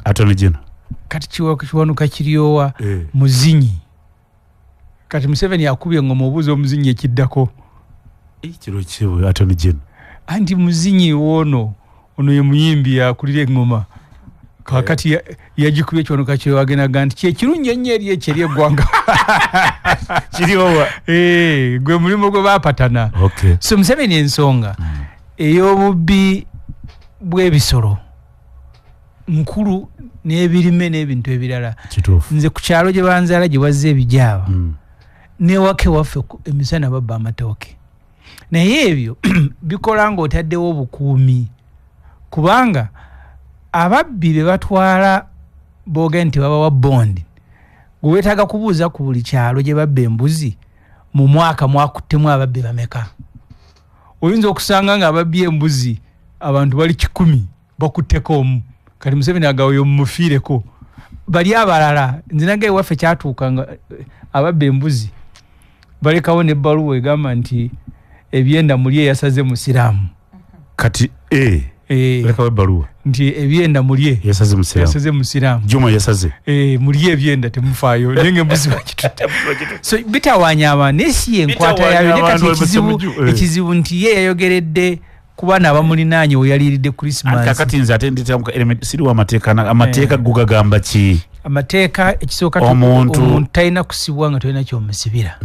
atone jeno kati kiwanuka kiryowa muzinyi kati Museveni akubye ngoma obuuza omuzinyi ekiddako kiro kiwe atone jeno anti muzinyi ono ye muyimbi yakulira engoma kakati yagikubye kiwanuka kiryowa nti kyekirungi ennyo eri ekyeri eggwanga kiryowa gwe mulimu gwe baapatana so Museveni ensonga ey'obubbi bw'ebisolo nkulu n'ebirime n'ebintu ebirala nze ku kyalo gye banzaala gye wazza ebijaaba newake waffe emisana babba amatooke naye ebyo bikola ng'otaddewo obukuumi kubanga ababbi be batwala boogera nti babawa bondi gwe weetaaga kubuuza ku buli kyalo gye babba embuzi mu mwaka mwakuttemu ababbi bameka oyinza okusanga ng'ababbi embuzi abantu bali 100 bakutteko omu kati Museveni agawoyo mumufiireko bali abalala nze nagaye waffe kyatuuka nga ababba embuzi balekawo n'ebbaluwa egamba nti ebyenda mulye yasaze musiraamu kati lekawo ebbaluwa nti ebyenda mulye yasaze musiraamu Juma yasaze mulye ebyenda temufaayo nenge embuzi bakitutte so bitawanya abantu nesi enkwata yayo nekati ekizibu nti ye yayogeredde kubana abamulinaanye oyaliridde Christmas kakati nze ate nditamuka element siriwa amateeka gugagamba ki amateeka ekisooka omuntu talina kusibwa nga tolina kyomusibira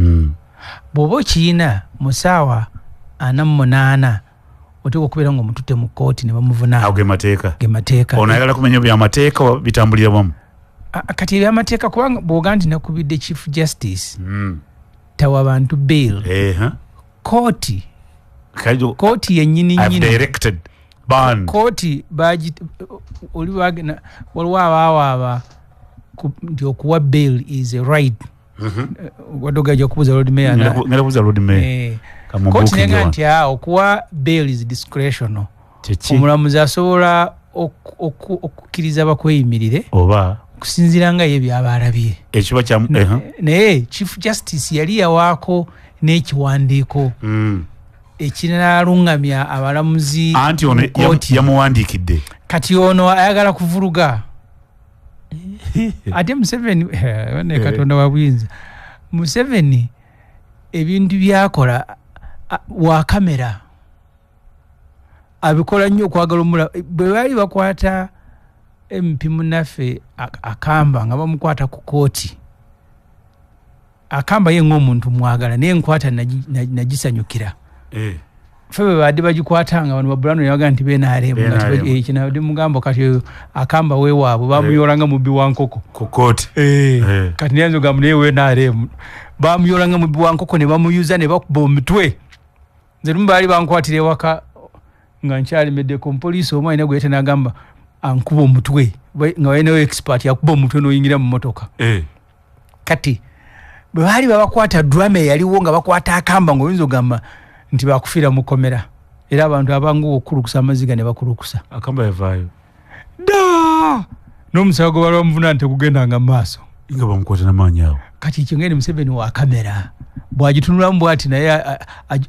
bw'oba okiyina mu ssaawa 48 oteeka okubeera nga omututte mu kkooti ne bamuvunaana ge mateeka ono ayagala kumenya byamateeka bitambulira wamu kati ebyamateeka kubanga bw'oga nti nakubidde Chief Justice tawa abantu bail kooti yennyini kooti waliwo abaawaaba nti okuwa bail is a right wadogaja okubuuza Lord Mayor kooti nenga nti okuwa bail is discretional omulamuzi asobola okukkiriza bakweyimirire oba okusinziira nga ye byaba alabye ekiba kya naye Chief Justice yali yawaako n'ekiwandiiko ekinaalungamya abalamuzi anti ono yamuwandiikidde kati ono ayagala kuvuruga ate Museveni ne Katonda wa buyinza Museveni ebintu byakola wa kamera abikola nnyo okwagala omula bwe baali bakwata MP munaffe akamba nga bamukwata ku kooti akamba ye ng'omuntu mwagala naye enkwata nagisanyukira ffe bwe badde bagikwatanga bano babulano yabaga nti beenaaremu kinabadde mugambo kati akamba weewaabwe bamuyolanga mubbi wa nkoko ku kooti kati naye nzogambo naye weenaaremu bamuyolanga mubbi wa nkoko ne bamuyuza ne bakuba omutwe nze lumu baali bankwatira ewaka nga nkyalemeddeko omupoliisi omu alina gweyita n'agamba ankuba omutwe nga balinawo expert yakuba omutwe n'oyingira mu motoka kati bali babakwata drama yaliwo nga bakwata akamba ngoyinzo gamba nti bakufira mukomera era abantu abangu okulukusa amaziga ne bakulukusa akamba yavayo da n'omusago wali omuvuna nti kugenda nga maaso nga bamukwata n'amaanyi kati kyengeri Museveni wa kamera bwagitunulamu bwati naye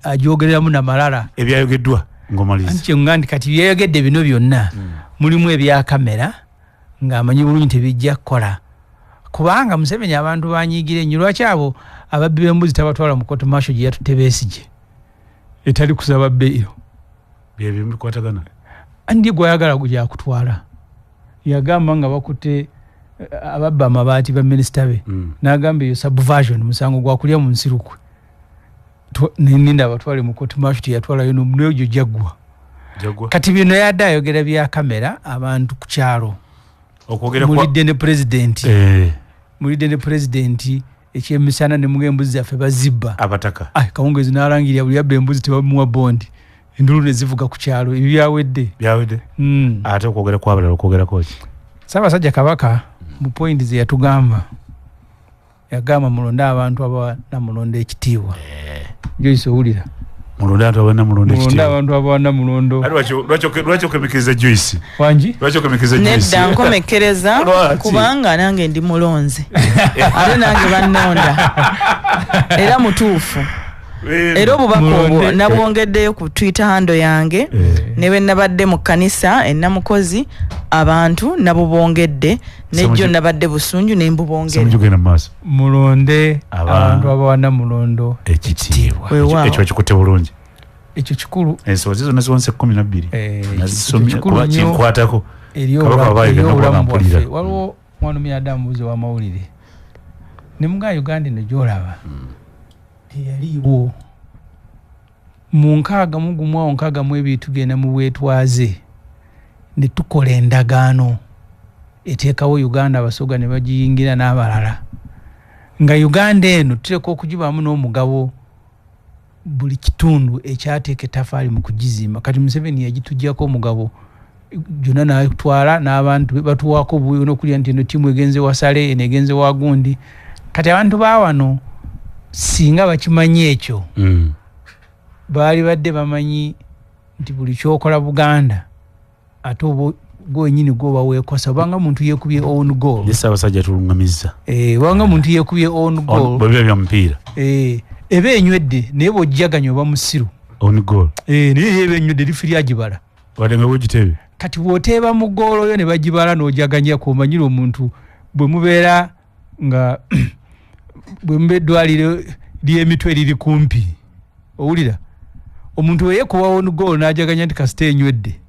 ajogereramu na malala ebyayogeddwa ngomaliza anti ngandi kati byayogedde bino byonna mulimu ebya kamera ng'amanyi bulungi tebijja kukola kubanga Museveni abantu banyiigire nnyo lwaki abo ababbi b'embuzi tabatwala mu koto masho gye yatutte Besigye etali kusaba bbeeyo byebyo bikwatagana andi gwayagala gujja kutwala yagamba nga bakutte ababba amabaati ba minisita be n'agamba eyo subversion musango gwa kulya mu nsirukwe ninda abatwale mu koto masho teyatwalayo n'omunwe ogyo jaggwa kati bino yadde ayogera bya kamera abantu ku kyalo mulidde ne pulezidenti mulidde ne pulezidenti ekyemisana ne mugembuzi zaffe bazibba abataka kawungezi n'alangirira buli yabba embuzi tebamuwa bondi endulu ne zivuga ku kyalo ebyo byawedde ate okwogera kwabalala okwogerako ki Ssaabasajja Kabaka mu point ze yatugamba yagamba mulonde abantu abana mulonde ekitiibwa Joyce owulira mulonde abantu abana mulondo lwaki okemekeza Joyce wangi lwaki okemekeza Joyce nedda nkomekereza kubanga nange ndi mulonze ate nange bannonda era mutuufu era obubaka obwo nabwongeddeyo ku Twitter handle yange ne bwe nabadde mu kkanisa ennamukozi abantu nabo bongedde nejjo nabadde busunju ne mbubongedde mulonde abantu abawana mulondo ekitiibwa ekyo kikutte bulungi ekyo kikulu ensozi zonna zonse 12 nazisomye kuba kinkwatako waliwo mwana myadamu buze wa mawulire ne muga Uganda ne gyolaba teyaliwo mu 6 ebiri tugenda mu bwetwaze ne tukola endagaano eteekawo Uganda abasoga ne bagiyingira n'abalala nga Uganda eno tuleka okugibaamu n'omugabo buli kitundu ekyateeka ettafaali mu kugizimba kati Museveni yagituggyako omugabo gyonna n'atwala n'abantu batuwaako buwe n'okulya nti eno ttiimu egenze wasale eno egenze wagundi kati abantu baawano singa bakimanyi ekyo baali badde bamanyi nti buli kyokola Buganda ate gwenyini gwoba weekosa obanga muntu yeekubye own goal Ssaabasajja tulungamiza obanga muntu yeekubye own goal bwebyo bya mupiira eba enywedde naye bw'ojjaganya oba musiru own goal naye eba enywedde lifi lyagibala wadde nga bwegitebe kati bw'oteeba mu goolo oyo ne bagibala n'ojjaganyako omanyire omuntu bwe mubeera nga bwe mube eddwaliro ly'emitwe liri kumpi owulira omuntu weyeekuba own goal n'ajaganya nti kasita enywedde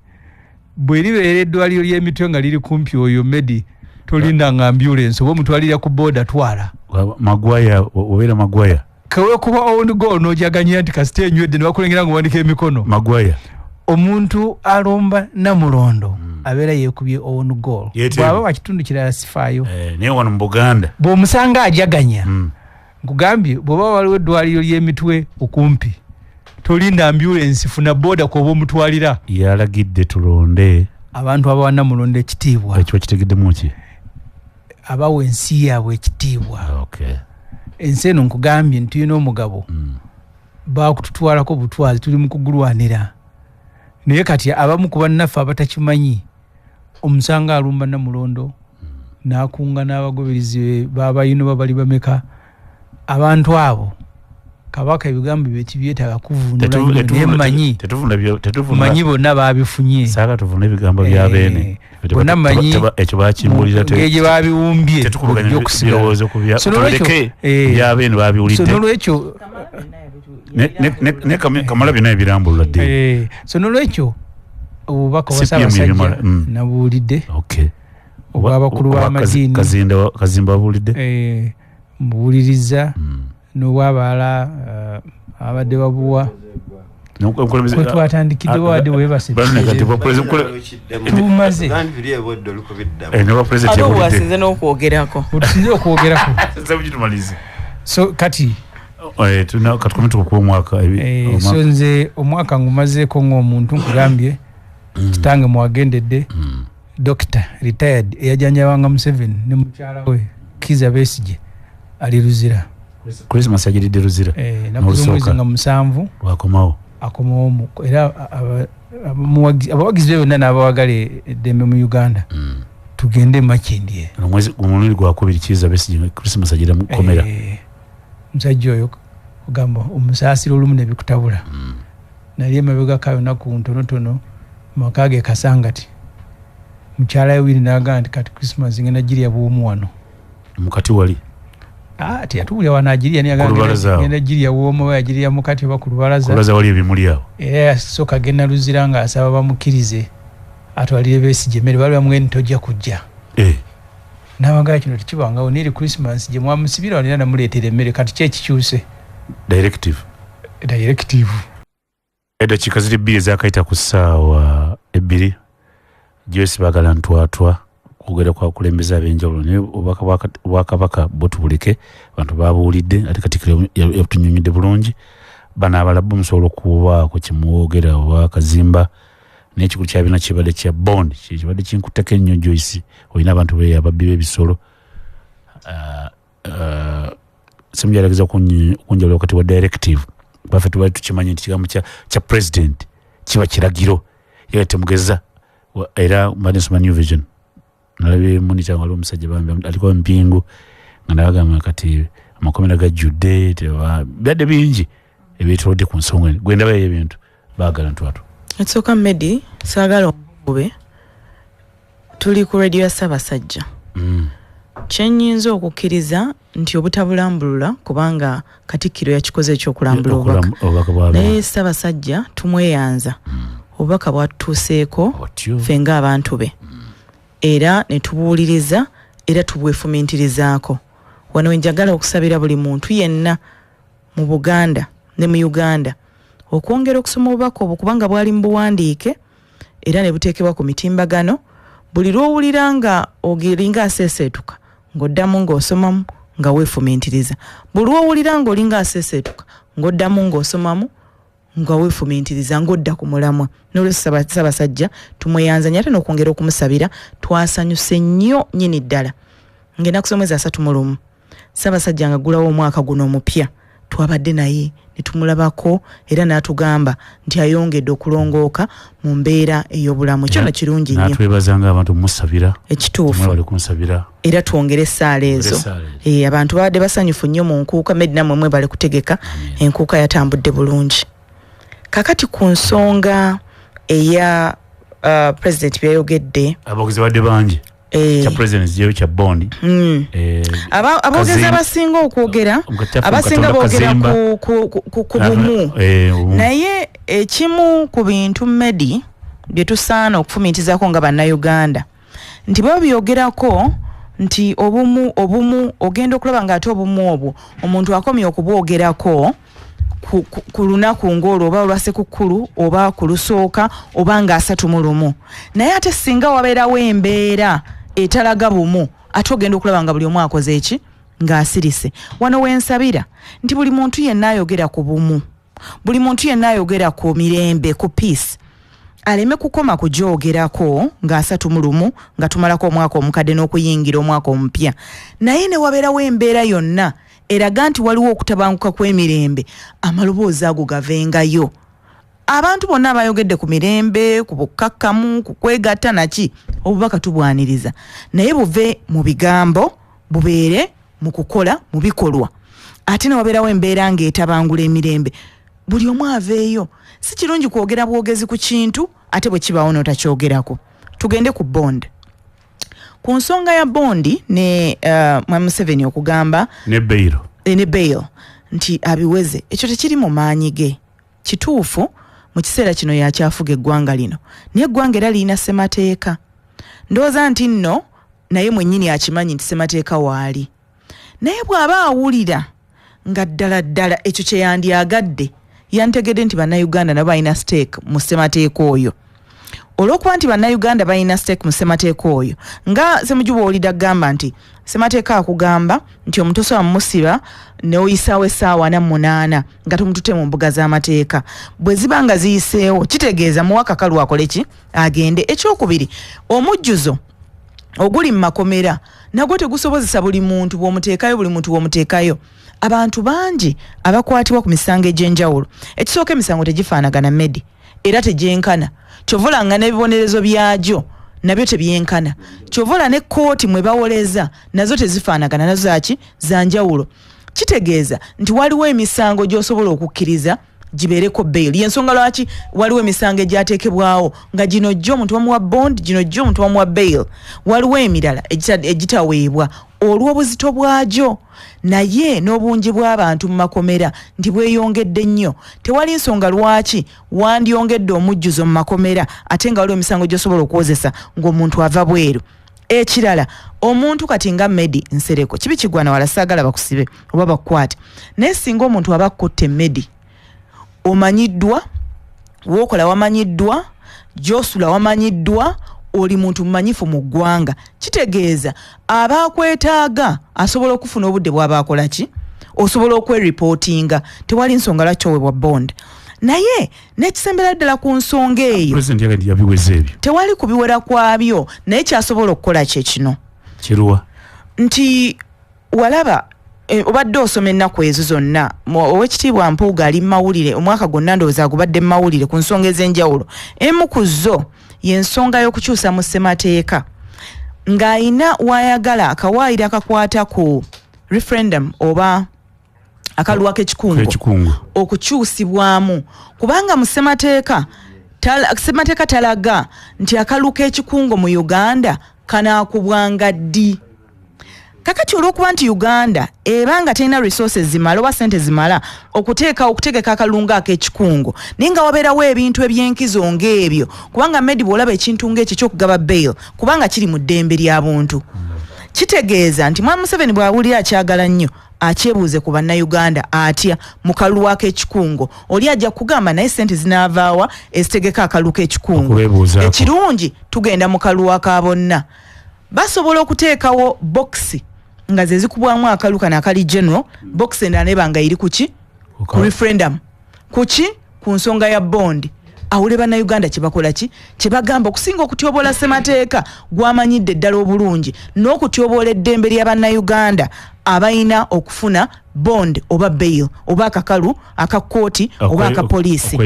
bwe libeera eddwaliro ly'emitwe nga liri kumpi oyo medi tolinda nga ambulance oba omutwalira ku booda twala magwaya obeera magwaya kawekuba own goal n'ojaganya nti kasita enywedde ne bakulengera nga wandika emikono magwaya omuntu alomba namulondo abeera yeekubye own goal bw'aba wa kitundu kirala sifaayo naye wano mu Buganda bw'omusanga ajaganya nkugambye bw'oba waliwo eddwaliro ly'emitwe okumpi tolinda ambulance funa booda kw'oba omutwalira yalagidde tulonde abantu abawana mulonde ekitiibwa ekyo kitegeddemu ki abawa ensi yaabwe ekitiibwa ensi eno nkugambye nti tulina omugabo baakututwalako butwazi tuli mu kugulwanira naye kati abamu ku bannaffe abatakimanyi omusanga alumba namulondo n'akunga n'abagoberezi b'abayino babali bameka abantu abo Kabaka ebigambo byetaaga kuvunula naye manyi bonna baabifunye saaka tuvuna ebigambo bya beene bonna manyi ekyo bakimbulira gye baabiwumbye birowoozo kubya beene baabiwulidde nolwekyo ne Kamala byonna ebirambulula dde so nolwekyo obubaka bwa Ssaabasajja nabuwulidde obw'abakulu b'amadiini Kazimba babuwulidde mbuwuliriza n'obwabala abadde babuwa twatandikidde wadde webase tumaze ate obwasinze n'okwogerako otusinze okwogerako so kati so nze omwaka ngumazeeko ng'omuntu nkugambye kitange mwagendedde Dr. retired eyajanjabanga Museveni ne mukyala we Kizza Besigye ali Luzira Christmas yagiridde Luzira nakuzo nga 7 akomawo era abawagizi bonna n'abawagale eddembe mu Uganda tugende makindye omwezi omulundi gwakubiri Kizza Besigye Christmas agira mukomera musajja oyo kugamba omusaasiro olumu ne bikutabula nali emabega kayo naku ntonotono makage kasangati mukyala yawiri n'agamba nti kati Christmas ngenda giria bwomu wano mukati wali ati yatubulya wana agiria ni agamba ngenda giria bwomu agiria mukati wa ku lubalaza wali ebimuli awo soka genda Luzira nga asaba bamukirize atwalire Besigye mmere bali bamwe tojja kujja n'abagala kino tekibanga oniri Christmas gye mwamusibira walina namuleetera emmere kati kyekikyuse directive eddakiika ziri 2 ezakayita ku ssaawa 2 Joyce baagala ntwatwa okugera kwa kulembeza ab'enjawulo naye obwakabaka butubulike abantu babuwulidde ate Katikkiro yabutunyonyedde bulungi bano abalabu musobola okubaako kimwogera oba kazimba n'ekikulu kyabina kibadde kya bond kibadde kinkuttako ennyo Joyce olina abantu ababbi b'ebisolo simujalageza kunjawula wakati wa directive baffe tubali tukimanyi nti kigambo kya president kiba kiragiro era temugeza era mbadde nsoma New Vision nalabye monitor waliwo omusajja bambi aliko mpingu nga nabagamba kati amakomera gajjudde byadde bingi ebyetolodde ku nsonga gwe ndabayo ebintu baagala ntwatu ekisooka Medi saagala omubube tuli ku radio ya Ssaabasajja kyenyinza okukkiriza nti obutabulambulula kubanga Katikkiro yakikoze ekyokulambula obubaka naye Ssaabasajja tumweyanza obubaka bwatutuuseeko ffe ng'abantu be era ne tubuwuliriza era tubwefumintirizaako wano njagala okusabira buli muntu yenna mu Buganda ne mu Uganda okwongera okusoma obubaka obwo kubanga bwali mu buwandiike era ne buteekebwa ku mitimbagano buli lw'owulira nga ogiringa aseeseetuka ng'oddamu ng'osomamu nga weefumintiriza buli lw'owulira ng'olinga aseeseetuka ng'oddamu ng'osomamu nga weefumintiriza ng'odda ku mulamwa n'olwekyo Ssaabasajja tumweyanzanya ate n'okwongera okumusabira twasanyuse nnyo nnyini ddala ng'ennaku z'omwezi 31 Ssaabasajja nga gulawo omwaka guno omupya twabadde naye ne tumulabako era n'atugamba nti ayongedde okulongooka mu mbeera ey'obulamu kyonna kirungi nnyo natwebazanga abantu musabira ekituufu bali kunsabira era twongere essaala ezo abantu babadde basanyufu nnyo mu nkuuka Medi nammwe mwe bali kutegeka enkuuka yatambudde bulungi kakati ku nsonga eya president byayogedde abavuzi badde bangi kya president jeyo kya bond abogezi abasinga okwogera abasinga boogera ku bumu naye ekimu ku bintu Medi bye tusaana okufumiitizaako nga bannayuganda nti babyogerako nti obumu ogenda okulaba ng'ate obumu obwo omuntu akomye okubwogerako ku lunaku ng'olwo oba olwasekukkulu oba ku lusooka oba nga 31 naye ate singa wabeerawo embeera etalaga bumu ate ogenda okulaba nga buli omu akoze eki ng'asirise wano wensabira nti buli muntu yenna ayogera ku bumu buli muntu yenna ayogera ku mirembe ku peace aleme kukoma kugyogerako nga 31 nga tumalako omwaka omukadde n'okuyingira omwaka omupya naye ne wabeerawo embeera yonna eraga nti waliwo okutabanguka kw'emirembe amaloboozi ago gavengayo abantu bonna abayogedde ku mirembe ku bukkakkamu ku kwegatta naki obubaka tubwaniriza naye buve mu bigambo bubeere mu kukola mu bikolwa ate ne wabeerawo embeera ng'etabangula emirembe buli omu aveeyo si kirungi kwogera bwogezi ku kintu ate bwe kibaawo n'otakyogerako tugende ku bond ku nsonga ya bondi ne Museveni okugamba ne bail nti abiweze ekyo tekiri mu maanyi ge kituufu mu kiseera kino yakyafuga eggwanga lino naye eggwanga era lirina ssemateeka ndowooza nti nno naye mwennyini akimanyi nti ssemateeka waali naye bw'aba awulira nga ddala ekyo kye yandyagadde yantegedde nti bannayuganda nabo balina stake mu ssemateeka oyo olw'okuba nti bannayuganda balina stake mu ssemateeka oyo nga Ssemujju owulidde agamba nti ssemateeka akugamba nti omuntu osobola mumusiba n'oyisaawo essaawa 48 nga tomututte mu mbuga z'amateeka bwe ziba nga ziyiseewo kitegeeza muwaka kalu akole ki agende ekyokubiri omujjuzo oguli mu makomera nagwo tegusobozesa buli muntu bw'omuteekayo abantu bangi abakwatibwa ku misango egy'enjawulo ekisooka emisango tegifaanagana medi era tegyenkana kyovolanga n'ebibonerezo byagyo nabyo tebyenkana kyovola ne kooti mwe bawoleza nazo tezifaanagana nazo zaki za njawulo kitegeeza nti waliwo emisango gy'osobola okukkiriza gibeereko bail yensonga lwaki waliwo emisango egyateekebwawo nga gino jjo omuntu bamuwa bond gino jjo omuntu bamuwa bail waliwo emirala egitaweebwa olw'obuzito bwagyo naye n'obungi bw'abantu mu makomera nti bweyongedde nnyo tewali nsonga lwaki wandyongedde omujjuzo mu makomera ate nga waliwo emisango gy'osobola okuwozesa ng'omuntu ava bweru ekirala omuntu kati nga Medi Nsereko kibi kigwana wala saagala bakusibe oba bakukwate naye singa omuntu aba akutte Medi omanyiddwa wookola wamanyiddwa gy'osula wamanyiddwa oli muntu mumanyifu mu ggwanga kitegeeza abakwetaaga asobola okufuna obudde bw'abaakola ki osobola okweripootinga tewali nsonga lwaki oweebwa bond naye nekisembera ddala ku nsonga eyo tewali kubiwera kwabyo naye kyasobola okukola kyekino kiruwa nti walaba obadde osoma ennaku ezo zonna owekitiibwa Mpuuga ali mu mawulire omwaka gwonna ndowooza agubadde mu mawulire ku nsonga ez'enjawulo emu ku zo y'ensonga y'okukyusa mu ssemateeka ng'ayina wayagala akawaayiro akakwata ku referendum oba akaluwa k'ekikungo okukyusibwamu kubanga mu ssemateeka talaga nti akalu k'ekikungo mu Uganda kanaakubwanga ddi kakati olw'okuba nti Uganda ebanga terina resources zimala oba sente zimala okutegeka akalunga ak'ekikungo naye nga wabeerawo ebintu eby'enkizo ng'ebyo kubanga Medi bw'olaba ekintu ng'ekyo ky'okugaba bail kubanga kiri mu ddembe ly'abuntu kitegeeza nti Mwami Museveni bw'awulira akyagala nnyo akyebuuze ku bannayuganda atya mu kaluwa k'ekikungo oli ajja kugamba naye sente zinaavaawa ezitegeka akalu k'ekikungo ekirungi tugenda mu kaluwa ka bonna basobola okuteekawo bokisi nga ze zikubwamu akalu kano akali general box endala nebanga iri kuki ku referendum kuki ku nsonga ya bond awule bannayuganda kyebakola ki kyebagamba okusinga okutyobola ssemateeka gwamanyidde eddala obulungi n'okutyobola eddembe lya bannayuganda abayina okufuna bond oba bail oba akakalu akakooti oba akapoliisi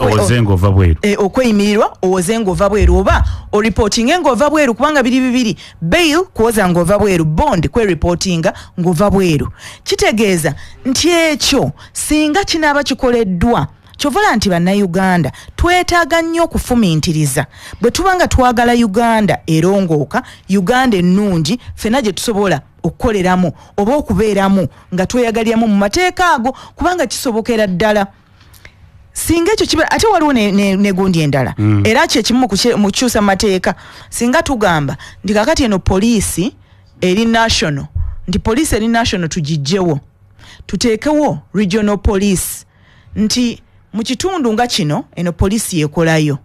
owozenga ova bweru okweyimirirwa owozenga ova bweru oba oripotinga ng'ova bweru kubanga biri bibiri bail kuwoza ng'ova bweru bond kweripotinga ng'ova bweru kitegeeza nti ekyo singa kinaaba kikoleddwa kyovola nti bannayuganda twetaaga nnyo okufumintiriza bwe tubanga twagala Uganda erongooka Uganda ennungi ffenna gye tusobola okukoleramu oba okubeeramu nga tweyagaliramu mu mateeka ago kubanga kisobokera ddala singa ekyo kiba ate waliwo ne gundi endala era kyekimu mu kukyusa mateeka singa tugamba nti kakati eno poliisi eri national nti poliisi eri national tugijjewo tuteekewo regional police nti mu kitundu nga kino eno poliisi yekolayo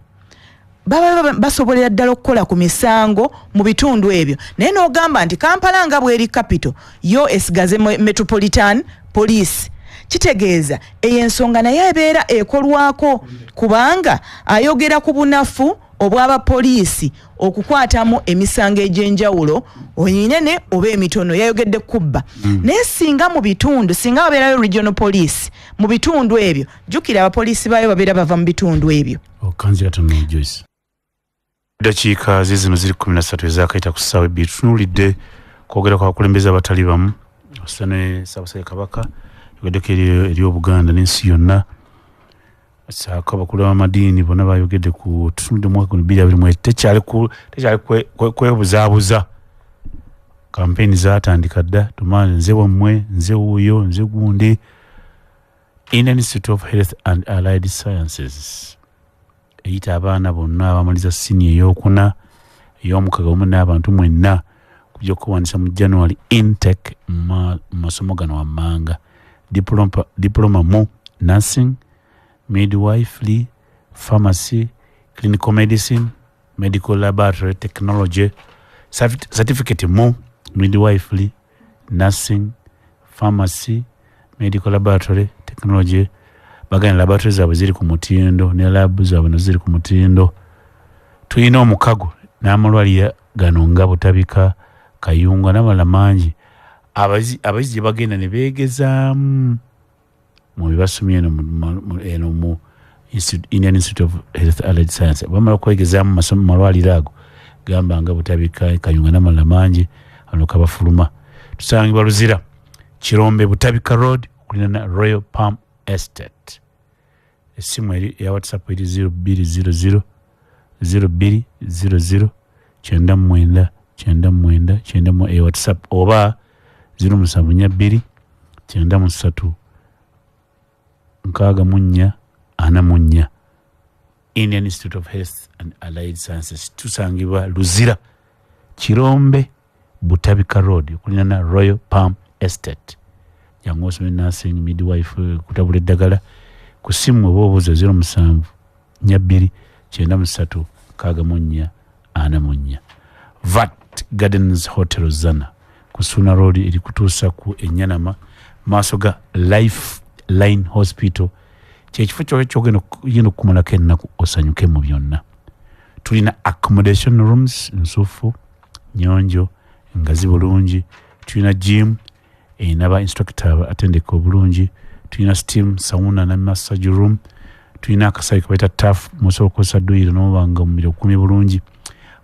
baba basobolera ddala okukola ku misango mu bitundu ebyo naye n'ogamba nti Kampala nga bweri capital yo esigaze metropolitan police kitegeeza ey'ensonga naye ebeera ekolwako kubanga ayogera ku bunafu obw'abapoliisi okukwatamu emisango egy'enjawulo onyinene oba emitono yayogedde kubba naye singa mu bitundu singa wabeerayo regional police mu bitundu ebyo jjukira abapoliisi baayo babeera bava mu bitundu ebyo dakiika zino ziri 13 ezakayita ku ssaawa ebbiri tutunuulidde kwogera kwa bakulembeze abatali bamu ossa ne Ssaabasajja Kabaka yogeddeko eri Obuganda n'ensi yonna saako abakulu b'amadiini bonna bayogedde ku tutunudde mwaka 2020 tekyali kwebuzaabuza kampeyini zaatandika dda tumanyi nze wammwe nze wuuyo nze gundi Indian Institute of Health and Allied Sciences eyita abaana bonna abamaliza siniya ey'okuna ey'omukaga wamu n'abantu mwenna kujja okuwandiisa mu January intake mu masomo gano wammanga diploma mu nursing, midwifery, pharmacy, clinical medicine, medical laboratory technology, certificate mu midwifery, nursing, pharmacy, medical laboratory technology. Bagana laboratory zaabwe ziri ku mutindo ne lab zaabwe ziri ku mutindo. Tuyina omukago n'amalwaliro gano nga Butabika, kayunga n'amalala mangi abayizi gye bagenda ne beegezaamu mu bibasomye eno mu Indian Institute of Health Allied Science bamala okwegezaamu masomo malwaliro ago gamba nga butabika kayunga n'amalala mangi ano kabafuluma tusangibwa Luzira Kirombe Butabika Road okulina Royal Palm Estate. Esimu eri ya WhatsApp eri 0200 0200 99 WhatsApp oba 0742 93 64 Indian Institute of Health and Allied Sciences tusangibwa Luzira Kirombe Butabika Road okulina Royal Palm Estate. Yangu osome nursing midwife kutabula eddagala ku simu obuubuuza 07 2 93 64 VAT Gardens Hotel Zana kusuna road eri kutuusa ku Enyanama maaso ga Lifeline Hospital kyekifo kyogenda okumalako ennaku osanyuke mu byonna. Tulina accommodation rooms nsuufu nyonjo ngazi bulungi, tulina gym enaba instructor atendeka obulungi, tulina steam sauna na massage room, tulina akasayi kabaita TAF musobola okukozesa dduyiro n'obanga omubiri okumi bulungi.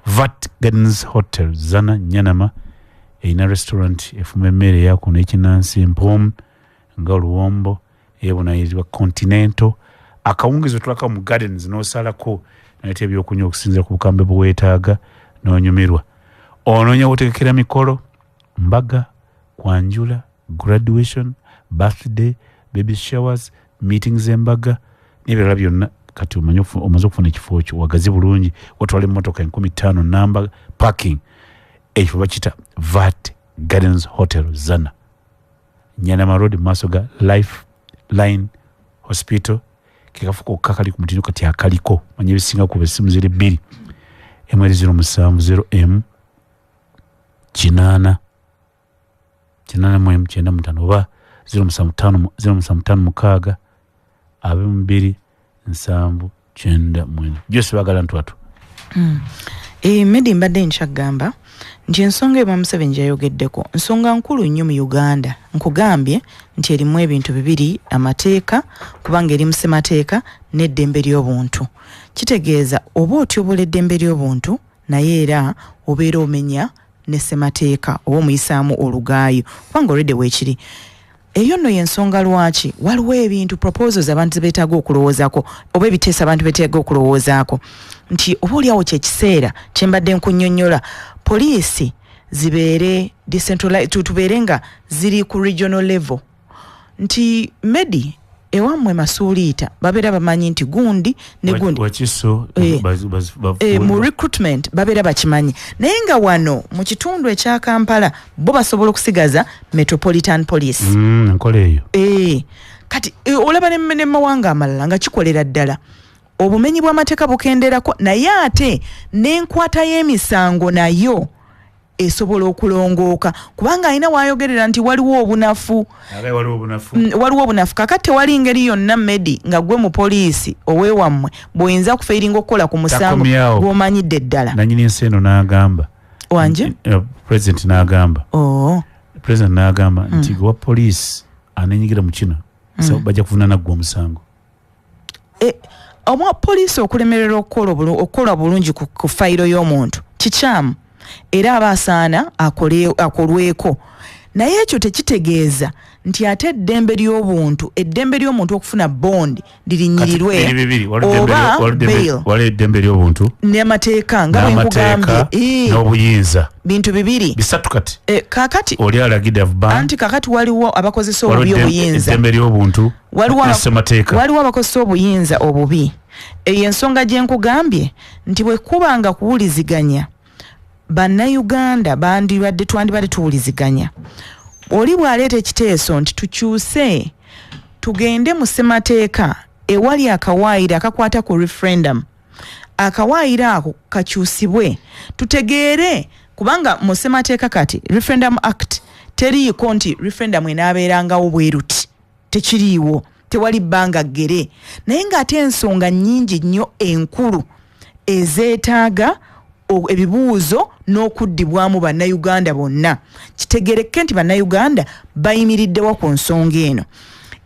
VAT Gardens Hotel Zana Nyanama erina restaurant efuma emmere eyako n'ekinansi empomu nga oluwombo ebunayirizibwa Continental. Akawungizo tulaka mu gardens n'osalako nayite ebyokunywa okusinzira ku bukambe bweweetaaga n'onyumirwa. Onoonya otegekera mikolo mbaga kwanjula graduation birthday baby showers meetings embaga n'ebirala byonna kati omaze okufuna ekifo kyo wagazi bulungi watwala emmotoka 15 namba parking ekifo bakita VAT Gardens Hotel Zana Nyanama Road maaso ga Lifeline Hospital kikafuko kakali ku mutindo kati akaliko manye bisinga ku besimu ziri 2 emweri 07 kinana mwemu kyenda mutano oba 075 mukaaga 22 nsanvu kyenda mwenu Jose bagala ntwatu. Medi mbadde nkyagamba nti ensonga eba Museveni gyayogeddeko nsonga nkulu nnyo mu Uganda. Nkugambye nti erimu ebintu bibiri, amateeka kubanga eri musemateeka n'eddembe ly'obuntu. Kitegeeza oba otyobola eddembe ly'obuntu naye era obeera omenya ne semateeka oba omuyisaamu olugaayo kubanga olwedde weekiri. Eyo nno y'ensonga lwaki waliwo ebintu proposals abantu beetaaga okulowoozaako oba ebiteesa abantu beetaaga okulowoozaako nti oba oliawo kyekiseera kyembadde nkunnyonnyola poliisi zibeere decentralized tubeere nga ziri ku regional level nti Medi ewammwe masuuliita babeera bamanyi nti gundi ne gundi wakiso mu recruitment babeera bakimanyi naye nga wano mu kitundu ekya Kampala bo basobola okusigaza Metropolitan Police nkola eyo kati olaba ne mawanga amalala nga kikolera ddala obumenyi bw'amateeka bukenderako naye ate n'enkwata y'emisango nayo esobola okulongooka kubanga alina waayogerera nti waliwo obunafu kakati tewali ngeri yonna Medi nga gwe mu poliisi oweewammwe bw'oyinza kufeiringa okukola ku musango gw'omanyidde ddala. Nanyini ensi eno n'agamba wanje president n'agamba nti gwa poliisi anenyigira mu kino bajja kuvunaana gwe omusango. Omwa poliisi okulemerera okukola bulungi ku fayiro y'omuntu kikyamu era abasaana akolweko naye ekyo tekitegeeza nti ate eddembe ly'omuntu okufuna bondi lirinyirirwe oba bail eddembe ly'obuntu n'amateeka nga bwenkugambye n'obuyinza bintu bibiri bisatu kati kakati oli alagidde anti kakati waliwo abakozesa obubi obuyinza eddembe ly'obuntu waliwo abakozesa obuyinza obubi. Eyo ensonga gye nkugambye nti bwe kubanga kuwuliziganya bannayuganda twandibadde tuwuliziganya oli bw'aleeta ekiteeso nti tukyuse tugende mu ssemateeka ewali akawaayiro akakwata ku referendum akawaayiro ako kakyusibwe tutegeere kubanga mu ssemateeka kati referendum act teriiko nti referendum enaabeerangawo bweruti tekiriiwo tewali bbanga ggere naye ng'ate ensonga nnyingi nnyo enkulu ezeetaaga ebibuuzo n'okuddibwamu bannayuganda bonna. Kitegereke nti bannayuganda bayimiriddewo ku nsonga eno.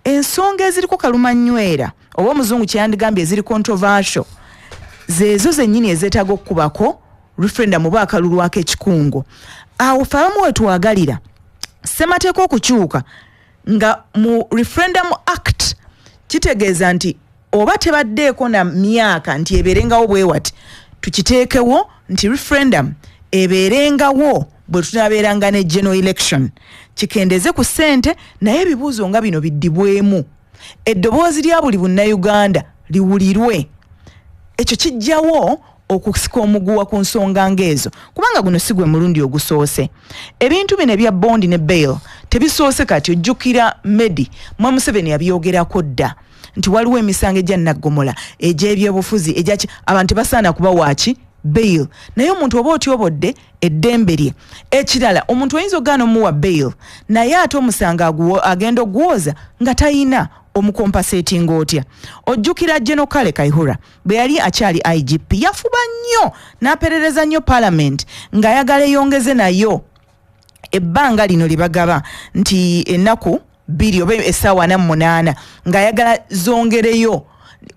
Ensonga eziriko kalumanywera oba omuzungu kyandigambye eziri controversial zeezo zennyini ezeetaaga okukubako referendum oba akalulwako ekikungo. Awo ffe abamu wetwagalira ssemateeka okukyuka nga mu referendum act kitegeeza nti oba tebaddeeko na myaka nti ebeerengawo bwe wati tukiteekewo nti referendum ebeerengawo bwe tunaabeeranga ne general election. Kikendeze ku ssente naye ebibuuzo nga bino biddibwemu. Eddoboozi lya buli bunnayuganda liwulirwe. Ekyo kijjawo okusika omuguwa ku nsonga ng'ezo kubanga guno si gwe mulundi ogusoose. Ebintu bino ebya bondi ne bail tebisoose kati ojjukira Medi mwa Museveni yabyogerako dda nti waliwo emisango egya naggomola egy'ebyobufuzi abantu basaana kuba waaki bail. Naye omuntu oba otyobodde eddembe lye. Ekirala omuntu oyinza ogaana omuwa bail naye ate omusanga agenda ogwoza nga tayina omukompasetinga otya. Ojjukira General Kale Kaihura bwe yali akyali IGP yafuba nnyo n'aperereza nnyo Parliament ng'ayagala eyongeze nayo ebbanga lino libagaba nti ennaku 2 oba essaawa 48 ng'ayagala zongereyo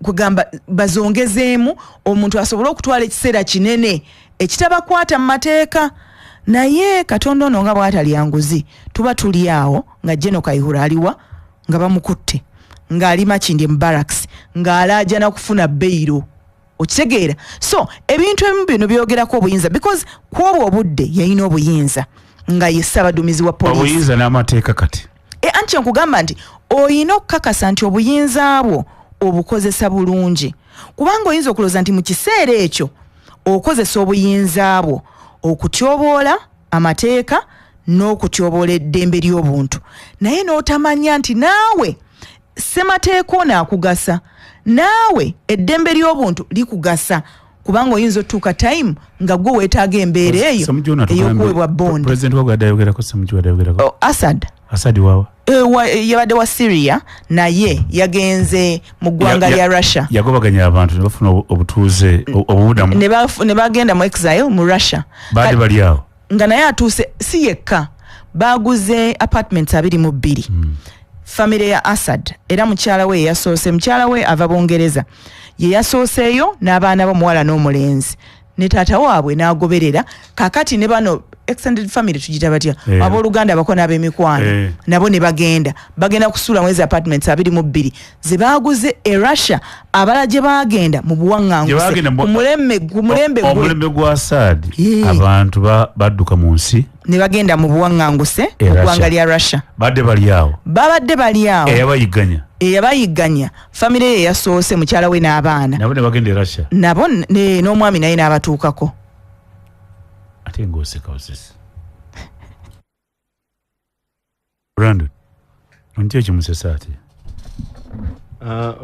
kugamba bazongezeemu omuntu asobole okutwala ekiseera kinene ekitabakwata mu mateeka. Naye Katonda ono nga bw'atali yanguzi tuba tuli awo nga General Kaihura aliwa nga bamukutte ng'ali Makindye mu barracks ng'alaaja na kufuna beyiro. Okitegeera? So ebintu ebimu bino byogerako obuyinza because kw'obwo obudde yalina obuyinza nga ye ssaabaduumizi wa poliisi. Obuyinza n'amateeka kati. Anti nkugamba nti oyina okukakasa nti obuyinza bwo obukozesa bulungi kubanga oyinza okulooza nti mu kiseera ekyo okozesa obuyinza bwo okutyoboola amateeka n'okutyoboola eddembe ly'obuntu naye n'otamanya nti naawe ssemateeka ono akugasa naawe eddembe ly'obuntu likugasa kubanga oyinza otuuka time nga gwe weetaaga embeera eyo ey'okuweebwa bondi. President wagwadde ayogerako Ssemujju ayogerako Assad wawa yabadde wa Syria naye yagenze mu ggwanga lya Russia yagobaganya abantu ne bafuna obutuuze obubudamu ne bagenda mu exile mu Russia baade bali awo nga naye atuuse si yekka baguze apartments 22 famire ya Assad era mukyala we yasoose mukyala we ava Bungereza ye yasooseeyo n'abaana b'omuwala n'omulenzi ne taata waabwe n'agoberera kakati ne bano extended family tujita batya abooluganda abako n'ab'emikwano nabo ne bagenda kusuula mwezi apartments 22 ze baaguze e Russia abala gye baagenda mu buwaŋŋanguse ku mulembe gwa Assad abantu badduka mu nsi ne bagenda mu buwaŋŋanguse mu ggwanga lya Russia babadde bali awo eyabayigganya famire ye yasoose mukyala we n'abaana nabo ne bagenda e Russia nabo n'omwami naye n'abatuukako. Ate ng'oseka osese Brandon onti ekimusesa ate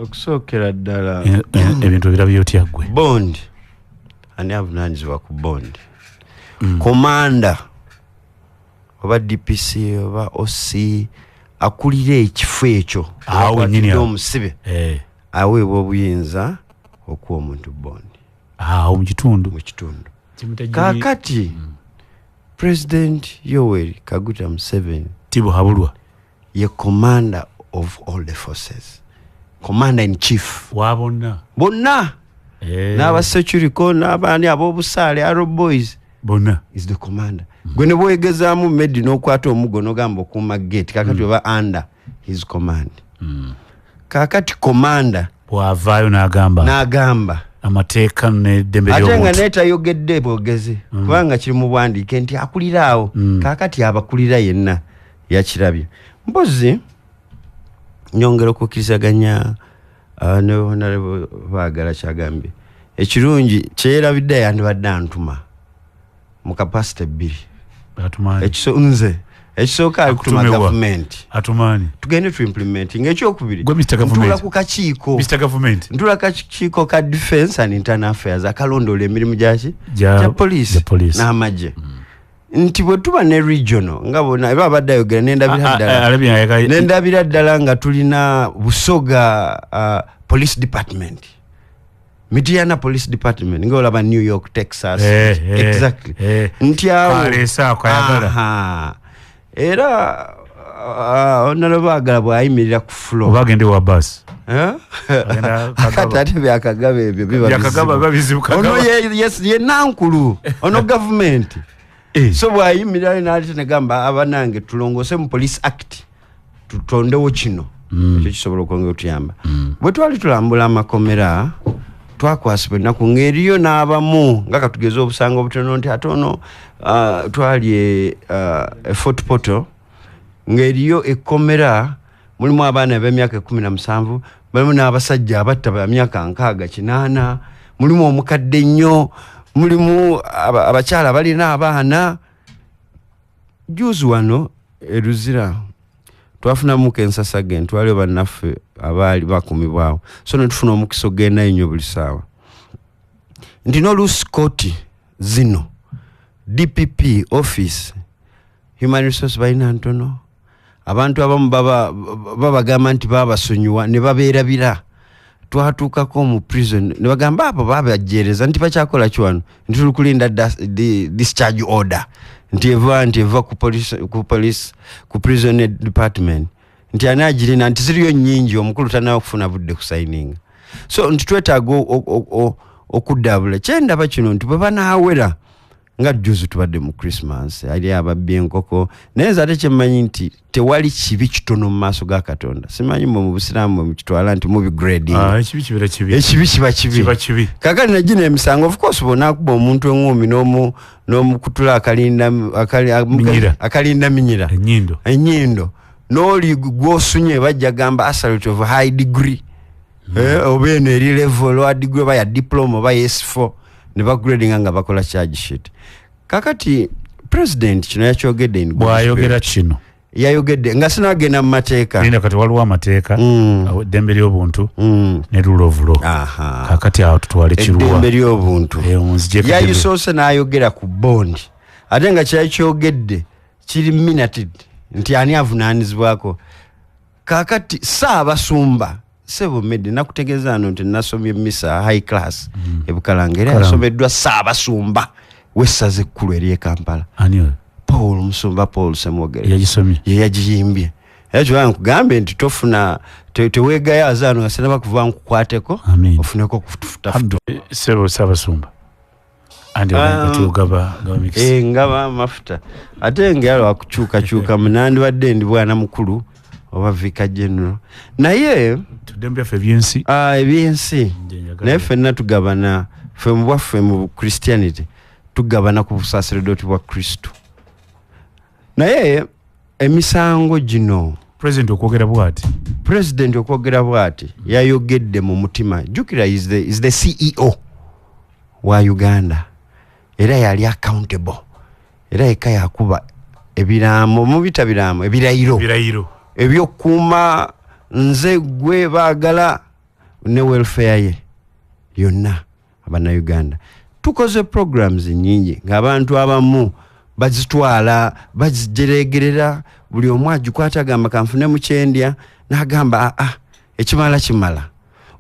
okusookera ddala ebintu ebirabyo otya ggwe bond ani avunaanyizibwa ku bond komanda oba DPC oba OC akulira ekifo ekyo awo nyini omusibe aweebwa obuyinza okuwa omuntu bond awo mu kitundu kakati President Yoweri Kaguta Museveni Tibo Habulwa ye commander of all the forces, commander in chief wabonna bonna n'aba security ko n'abani abobusaale Arab boys bonna is the commander. Gwe ne bwegezaamu Medi n'okwata omugo n'ogamba okuuma gate kakati oba under his command. Kakati commander bw'avaayo n'agamba amateeka n'eddembe ly'obuntu ate nga neetayogedde bwogezi kubanga kiri mu bwandiike nti akulira awo kakati abakulira yenna yakirabye mpozi nyongera okukkirizaganya ne honorable baagala kyagambye ekirungi kyerabidde yandibadde antuma mu kapasite 2 nze ekisooka akutuma government atumani tugende tu implementing ekyokubiri ntula ku kakiiko ntula kakiiko ka defense and internal affairs akalondola emirimu gya police n'amagye nti bwe tuba ne regional nga bona babadde ayogera nendabira ddala nga tulina Busoga police department Midiana Police Department ngolaba New York, Texas. Exactly. Kalesa kwayagala. Era honorable agala ayimirira ku floor. Bagende wa bus. Akatati byakagabe ebyo biba bizibu. Ono ye nankulu. Ono government. So bwayimirira n'ati negamba abanange tulongose mu Police Act. Tutondewo kino. Ekyo kisobola okwongera otuyamba. Bwe twali tulambula amakomera twakwasibwa ennaku ng'eriyo n'abamu nga katugeza obusanga obutono nti atono twali Fort Portal ng'eriyo ekkomera mulimu abaana b'emyaka 17 mulimu n'abasajja abatta ba myaka 68 mulimu omukadde nnyo mulimu abakyala balina abaana juzi wano eruzira twafunamu kensasa gen twali bannaffe abaali bakumibwawo so netufuna omukisa ogenda nnyo buli ssaawa nti n'oluusi kooti zino DPP office human resource balina ntono abantu abamu babagamba nti babasonyiwa ne babeerabira twatuukako mu prison ne bagamba abo babajjeereza nti bakyakola kiwano nti tulukulinda discharge order nti eva ku prison department nti anagirina nti ziriyo nnyingi omukulu tanawo kufuna budde kusayininga so nti twetaaga okuddabula kyendaba kino nti bwe banaawera nga juzi tubadde mu Christmas ali ababbi enkoko naye nze ate kyemmanyi nti tewali kibi kitono mu maaso ga Katonda simanyi mu Busiraamu mu kitwala nti mubi grading ekibi kibeera kibi ekibi kiba kibi kakati najina emisango of course bonakuba omuntu engumi n'omukutula akalinda minyira ennyindo n'oli gwosunye bajja gamba assault of high degree oba eno eri level wa degree oba ya diploma oba S4 ne bagrading nga bakola charge sheet kakati president kino yakyogedde bwayogera kino yayogedde nga sinagenda mu mateeka nina kati waliwo amateeka eddembe ly'obuntu ne rule of law kakati awo tutwale kiruwa eddembe ly'obuntu yayisoose n'ayogera ku bondi ate nga kyakyogedde kiri minuted nti ani avunaanyizibwako kakati Ssaabasumba Sebo Medi nakutegeeza ano nti nasomye misa high class ebukalangere yasomeddwa Ssaabasumba wessaze ekkulu eri e Kampala Paul Musumba Paul Semwogere yagisomye yagiyimbye ekyo nkugambe nti tofuna teweegayaza ano asena bakuva nkukwateko ofuneko kufuta Sebo Ssaabasumba andi ogaba ngaba mafuta ate ngalo akukyuka munandi wadde ndi bwana mukulu oba vika general naye tudembya fe byensi ebyensi naye ffenna tugabana ffe mu bwaffe mu Christianity tugabana ku busaaseredoti bwa Kristo naye emisango gino president okwogera bwati yayogedde mu mutima jukira is the CEO wa Uganda era yali accountable era eka yakuba ebiramo mu bitabiramo ebirayiro ebyokuuma nze gwe baagala ne welfare ye yonna abannayuganda tukoze programs nyingi ng'abantu abamu bazitwala bazijeregerera buli omu agikwata agamba kanfune mu kyendya n'agamba ekimala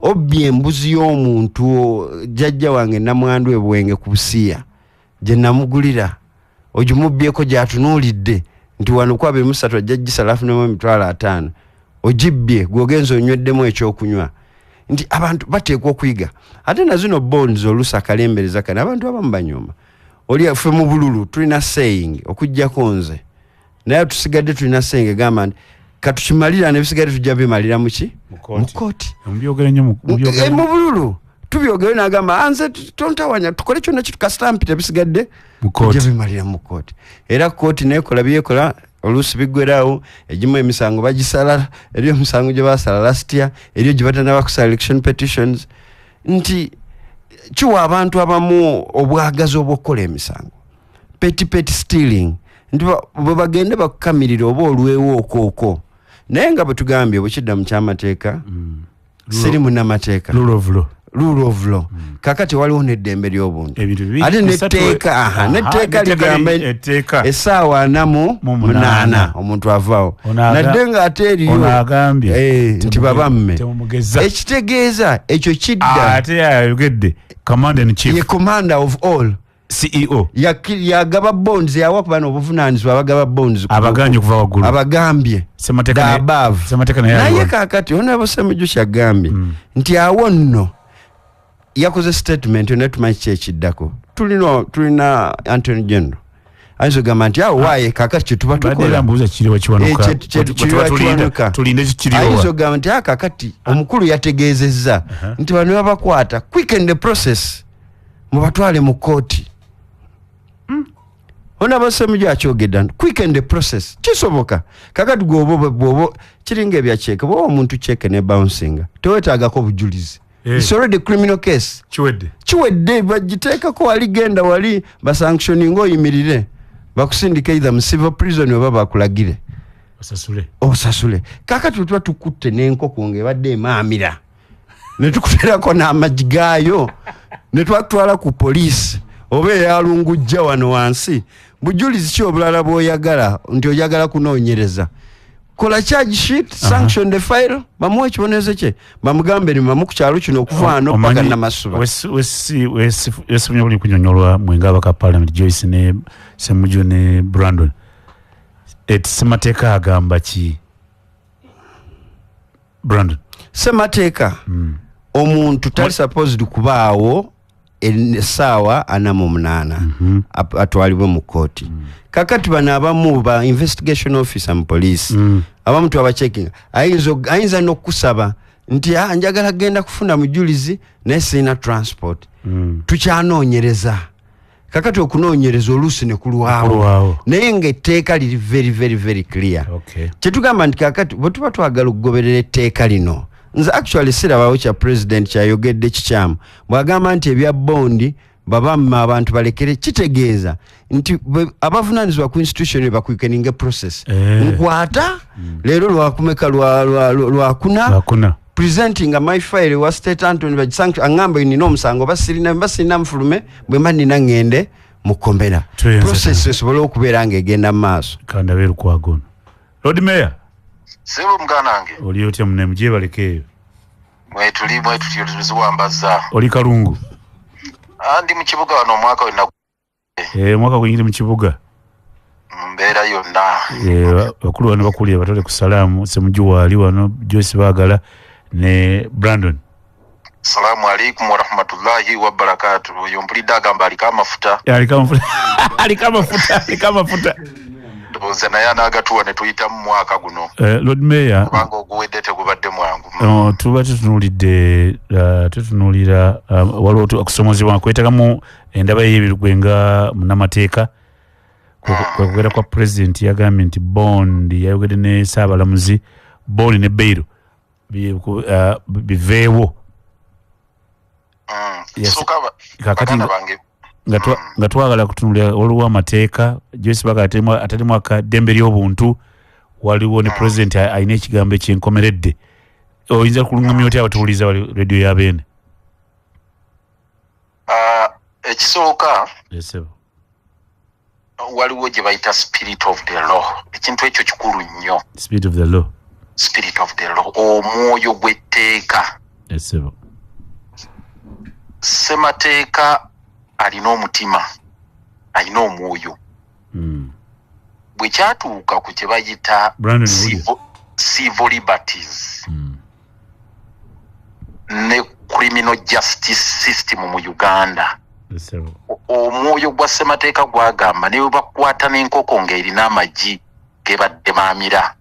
obbye embuzi y'omuntu jjajja wange namwandu ebwenge ku busiya gye namugulira ogimubbyeko gyatunuulidde nti wano kwa 23 ajja gisala afunemu $5,000 ogibbye gwogenza onyweddemu ekyokunywa nti abantu bateekwa okuyiga ate na zino bonds oluusi akalembereza kane abantu abamu banyooma oli ffe mu bululu tulina saying okujjako nze naye tusigadde tulina saying egamba nti katukimalira nebisigadde tujja bimalira muki mu kooti mu bululu tubyogere n'agamba nze tontawanya tukole kyonna kitukasitampita bisigadde tujja bimalira mu kooti era kooti nekola byekola oluusi biggwerawo egimu emisango bagisala eriyo emisango gye basala last year eriyo gye batanaba kusala election petitions nti kiwa abantu abamu obwagazi obw'okukola emisango petty stealing nti bwe bagende bakukamirira oba olwewo okooko naye nga bwe tugambye bwe kidda mu kyamateeka siri munnamateeka rule of law kakati waliwo n'eddembe ly'obuntu ate netteeka ligamba essaawa 48 omuntu avaawo nadde ng'ate eriyo nti babamme ekitegeeza ekyo kidda ate yayogedde commander in chief ye commander of all CEO yagaba bonds yawa kubana obuvunaanyizibwa abagaba bonds abaganye kuva waggulu abagambye semateeka naye kaakati ono Ssemujju kyagambye nti awo nno yakoze statement ne tumanyi kyekiddako tulina Anthony General ayinza ogamba nti awo waaye kaakati kyetuba tukola ayinza ogamba nti kaakati omukulu yategeezezza nti bano babakwata quicken the process mubatwale mu kooti ona Ssemujju akyogedda quicken the process kisoboka kakati gwobo kiringa ebyakyeke bwoba omuntu kyeke ne bouncing tewetaagako bujulizi it's already a criminal case kiwedde bagiteekako wali genda wali basanctioning oyimirire bakusindika either mu civil prison oba bakulagire osasule kakati tuba tukutte n'enkoko ng'ebadde emaamira ne tukuterako n'amagi gaayo ne twatwala ku poliisi oba eyalungujja wano wansi bujulizi ki obulala bw'oyagala nti oyagala kunoonyereza kola charge sheet sanction the file bamuwa ekibonerezo kye bamugambe ni mamu ku kyalo kino okuvaano paka Namasuba wesifunye buli kunyonyolwa mwenga abaka parliament Joyce ne Ssemujju ne Brandon Ssemateeka agamba ki Brandon Ssemateeka omuntu tali supposed kubaawo essaawa 48 atwalibwe mu kooti kakati bano abamu ba investigation officer mu police abamu twaba checking ayinza n'okusaba nti njagala genda kufuna mujulizi naye sirina transport tukyanoonyereza kakati okunoonyereza oluusi ne kulwawo naye ng'etteeka liri very very very clear kyetugamba nti kakati bwe tuba twagala okugoberera etteeka lino nze actually sirabawo kya president kyayogedde kikyamu bw'agamba nti ebya bondi babamma abantu balekere kitegeeza nti abavunaanyizibwa ku institution bakwikeninga process nkwata leero lwakumeka lwakuna presenting my file wa state Anthony bagisanction angamba nina omusango basirina mfulume bwe mba nina ngende mukombera process esobola okubeera ng'egenda mu maaso kanda beeru kwagono Lord Mayor Sebo mganange. Oli otya munemu gye balekeeyo. Mwetuli tuziwambaza. Oli Kalungu. Ndi mu kibuga wano omwaka wena. Mwaka gwingire mu kibuga. Mbeera yonna. Bakulu bano bakulira batole ku salaamu Ssemujju waali wano Joyce Baagala ne Brandon. Assalamu alaikum wa rahmatullahi wa barakatuh. Yompulidde agamba aliko amafuta. Aliko amafuta. Ozana yana agatuwa ne tuyita mu mwaka guno. Lord Mayor. Kubanga oguwedde tegubadde mwangu. Tuba tutunulira waliwo okusomozebwa kwetagamu endaba y'ebirugwenga munamateeka kwekugera kwa president yagambye nti bond yayogedde ne Ssaabalamuzi bond ne bail biveewo. Nga twagala kutunulira waliwo amateeka Joyce Baagala atalimu akadembe ly'obuntu waliwo ne president alina ekigambo ekyenkomeredde oyinza kulungamya otya abatuuliza wali radio ya Beene? Ekisooka waliwo gye bayita spirit of the law. Ekintu ekyo kikulu nnyo. Spirit of the law. Omwoyo gw'etteeka. Ssemateeka alina omutima, alina omwoyo. Bwe kyatuuka ku kye bayita civil liberties ne criminal justice system mu Uganda, omwoyo gwa Ssemateeka gwagamba ne bwe bakwata n'enkoko ng'erina amagi gebadde maamira,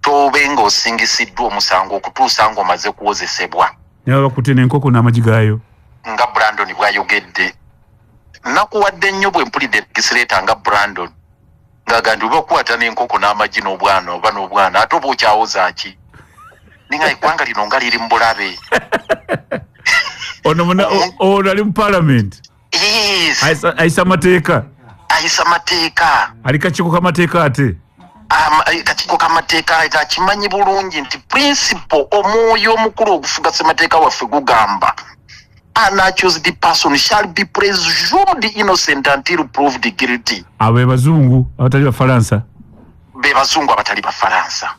toobe ng'osingisiddwa omusango okutuusa ng'omaze kuwozesebwa. Naye bakutte n'enkoko n'amagi gaayo nga Brandon bwayogedde. Nakuwadde nnyo bwe mpulidde legislator nga Brandon ng'agandi bakwata n'enkoko n'amagi n'obwana oba n'obwana ate oba okyawoza ki? Ninga eggwanga lino nga liri mu bulabe. Ono ali mu parliament. Yes. Ayisa amateeka. Ayisa mateeka. Ali kakiiko k'amateeka ate. Akakiiko k'amateeka akimanyi bulungi nti principle omwoyo omukulu ogufuga ssemateeka waffe gugamba an accused person shall be presumed innocent until proved guilty. Abe bazungu abatali Bafalansa. Be bazungu abatali Bafalansa.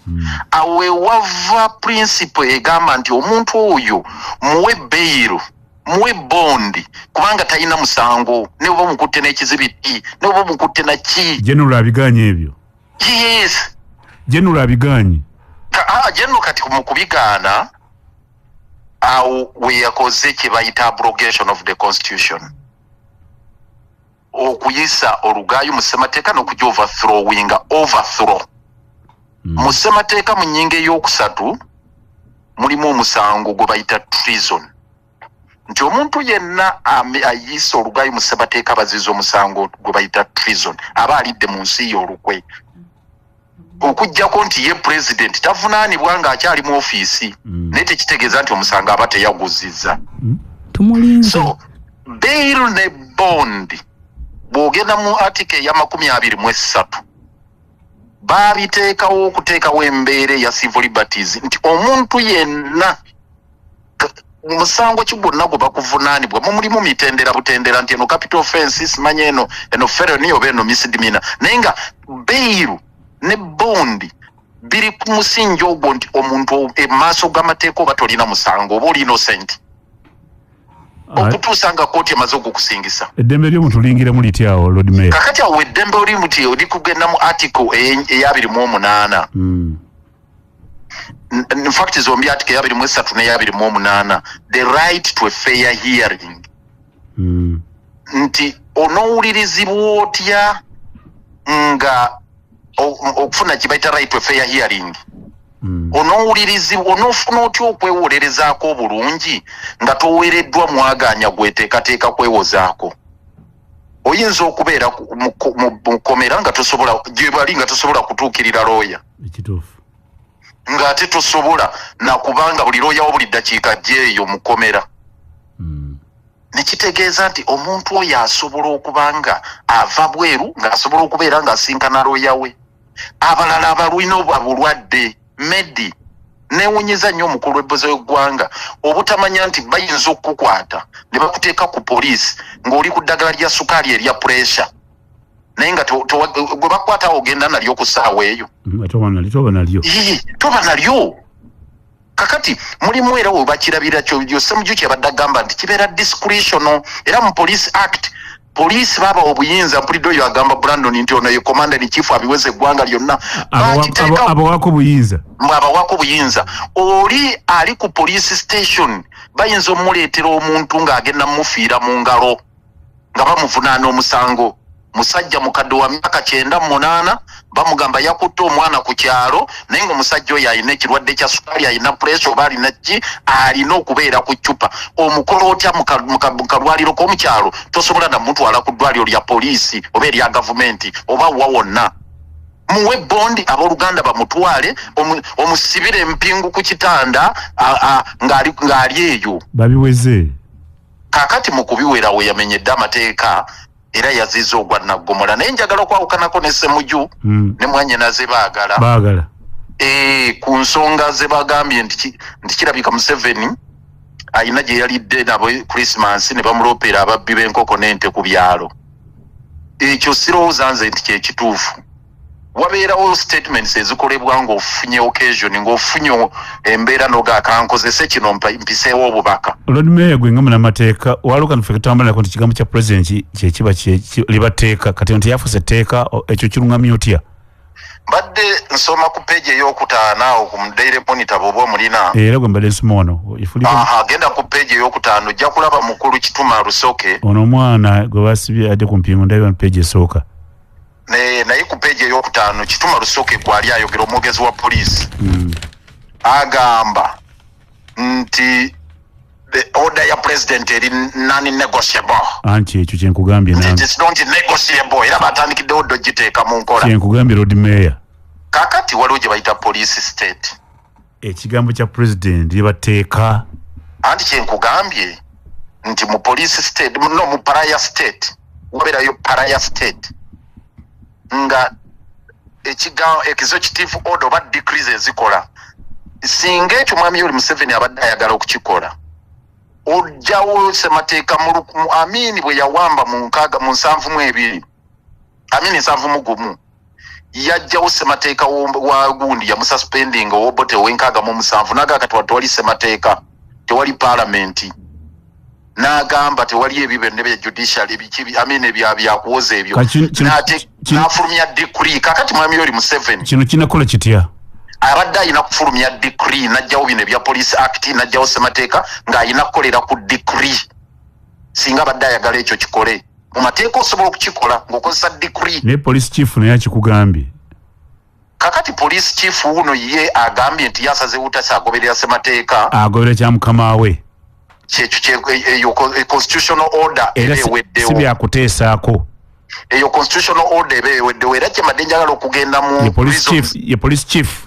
Awe wava principle egamba nti omuntu oyo muwe bail, muwe bondi kubanga talina musango ne oba mukutte n'ekizibiti ne oba mukutte na ki. General abiganye ebyo. Yes. General abiganye. General kati mu kubigaana we yakoze kye bayita abrogation of the constitution. Okuyisa olugaayo mu ssemateeka n'okujja overthrow. Mu ssemateeka mu nnyingo ey'okusatu mulimu omusango gwe bayita treason. Nti omuntu yenna ayisa olugaayo mu ssemateeka abaziza omusango gwe bayita treason aba alidde mu nsi y'olukwe. Okujjako nti ye president tavunaanibwa ng'akyali mu ofiisi naye tekitegeeza nti omusango aba teyaguzizza. Tumulinze. Bail ne bond bw'ogenda mu article ya 23 baabiteekawo okuteekawo embeera ya civil liberties nti omuntu yenna musango ki gwonna gwe bakuvunaanibwa mulimu mitendera butendera nti eno capital offense simanyi eno felony oba eno misdemeanor naye nga bail ne bondi biri ku musingi ogwo nti omuntu emaaso g'amateeka oba tolina musango oba oli innocent okutuusa nga kooti emaze okukusingisa. Eddembe ly'omuntu liyingiramu lityawo Lord Mayor. Kakati awo eddembe olimu ti oli kugenda mu article eya 28. In fact zombi article ya 23 ne ya 28 the right to a fair hearing. Nti onowulirizibwa otya nga okufuna kibaita right to a fair hearing. Onowulirizibwa onofuna otya okwewolerezaako obulungi nga toweereddwa mwaganya gweteekateeka kwewozaako. Oyinza okubeera mu kkomera nga tosobola gye bali nga tosobola kutuukirira looya. Ekituufu. Ng'ate tosobola nakubanga buli looya wo buli ddakiika gyeyo mu kkomera. Ne kitegeeza nti omuntu oyo asobola okubanga ava bweru ng'asobola okubeera ng'asinkana looya we. Abalala abalwina obulwadde medi newunyiza nnyo omukulu w'ebboozi w'eggwanga obutamanya nti bayinza okukukwata ne bakuteeka ku poliisi ng'oli ku ddagala lya sukaali erya pureesha naye nga gwe bakwata ogenda nalyo ku ssaawa eyo. Toba nalyo. Kakati mulimu era we bakirabira Ssemujju kyabadde agamba nti kibeera discretional era mu Police Act poliisi baba obuyinza mpulidde oyo agamba Brandon nti ono ye commander in chief abiweze eggwanga lyonna abawako buyinza oli ali ku police station bayinza omuleetera omuntu ng'agenda mufiira mu ngalo nga bamuvunaana omusango. Musajja mukadde wa myaka 98 bamugamba yakutte omwana ku kyalo naye ng'omusajja oyo alina ekirwadde kya sukaali alina pureesha oba alina ki alina okubeera ku ccupa. Omukolo otya mu kalwaliro k'omukyalo tosobola namutwala ku ddwaliro lya poliisi oba erya gavumenti oba wa wonna. Muwe bondi abooluganda bamutwale omusibire empingu ku kitanda ng'ali eyo. Babiweze. Kaakati mu kubiwera we yamenyedde amateeka era yaziza ogwa Naggomola naye njagala okwawukanako ne Ssemujju ne mwannyina ze baagala ku nsonga ze bagambye nti kirabika Museveni ayina gye yalidde nabo Christmas ne bamuloopera ababbi b'enkoko n'ente ku byalo. Ekyo sirowooza nze nti kyekituufu. Wabeerawo statements ezikolebwa ng'ofunye occasion ng'ofunye embeera n'ogaakankozese kino mpiseewo obubaka. Lord Mayor gwe nga munnamateeka waluka nfe tutambulirako nti kigambo kya president kyekiba libateeka kati nti yafuuse etteeka ekyo kirungamya otya? Mbadde nsoma ku page ey'okutaano awo ku Daily Monitor bw'oba omulina. Era gwe mbadde nsoma ono. Genda ku page ey'okutaano ojja kulaba mukulu Kituma Lusoke. Ono omwana gwe basibye adde ku mpimu ndabira page esooka. Naye ku page ey'okutaano Kituma Lusoke gwali ayogera omwogezi wa poliisi. Agamba nti the order ya president eri non-negotiable. Anti ekyo kyenkugambye nange. It is not negotiable. Era batandikidde oddo giteeka mu nkola. Kyenkugambye Lord Mayor. Kakati waliwo gye bayita police state. Ekigambo kya president libateeka. Anti kyenkugambye nti mu police state no mu pariah state wabeerayo pariah state nga executive order oba decrees ezikola singa ekyo mwami Yoweri Museveni abadde ayagala okukikola ojjawo ssemateeka Amini bwe yawamba mu 7 Amini 7 yajjawo ssemateeka wa gundi yamususpending Obote ow'enkaaga mu 7 n'agamba tewali ssemateeka tewali parliament n'agamba tewali ebibe ne bya judicial ebikibi byakuwoza ebyo n'afulumya decree kakati mwami Yoweri Museveni kino kinakola kitya abadde ayina kufulumya decree najjawo bino ebya police act najjawo ssemateeka ng'ayina kukolera ku decree singa abadde ayagala ekyo kikole mu mateeka osobola okukikola ng'okozesa decree ne police chief naye akikugambye kakati police chief uno ye agambye nti yasaze butasagoberera ssemateeka agoberera kya mukama we eyo constitutional order ebeweddewo si byakuteesaako eyo constitutional order ebeweddewo era kyemadde njagala okugenda mu ye police chief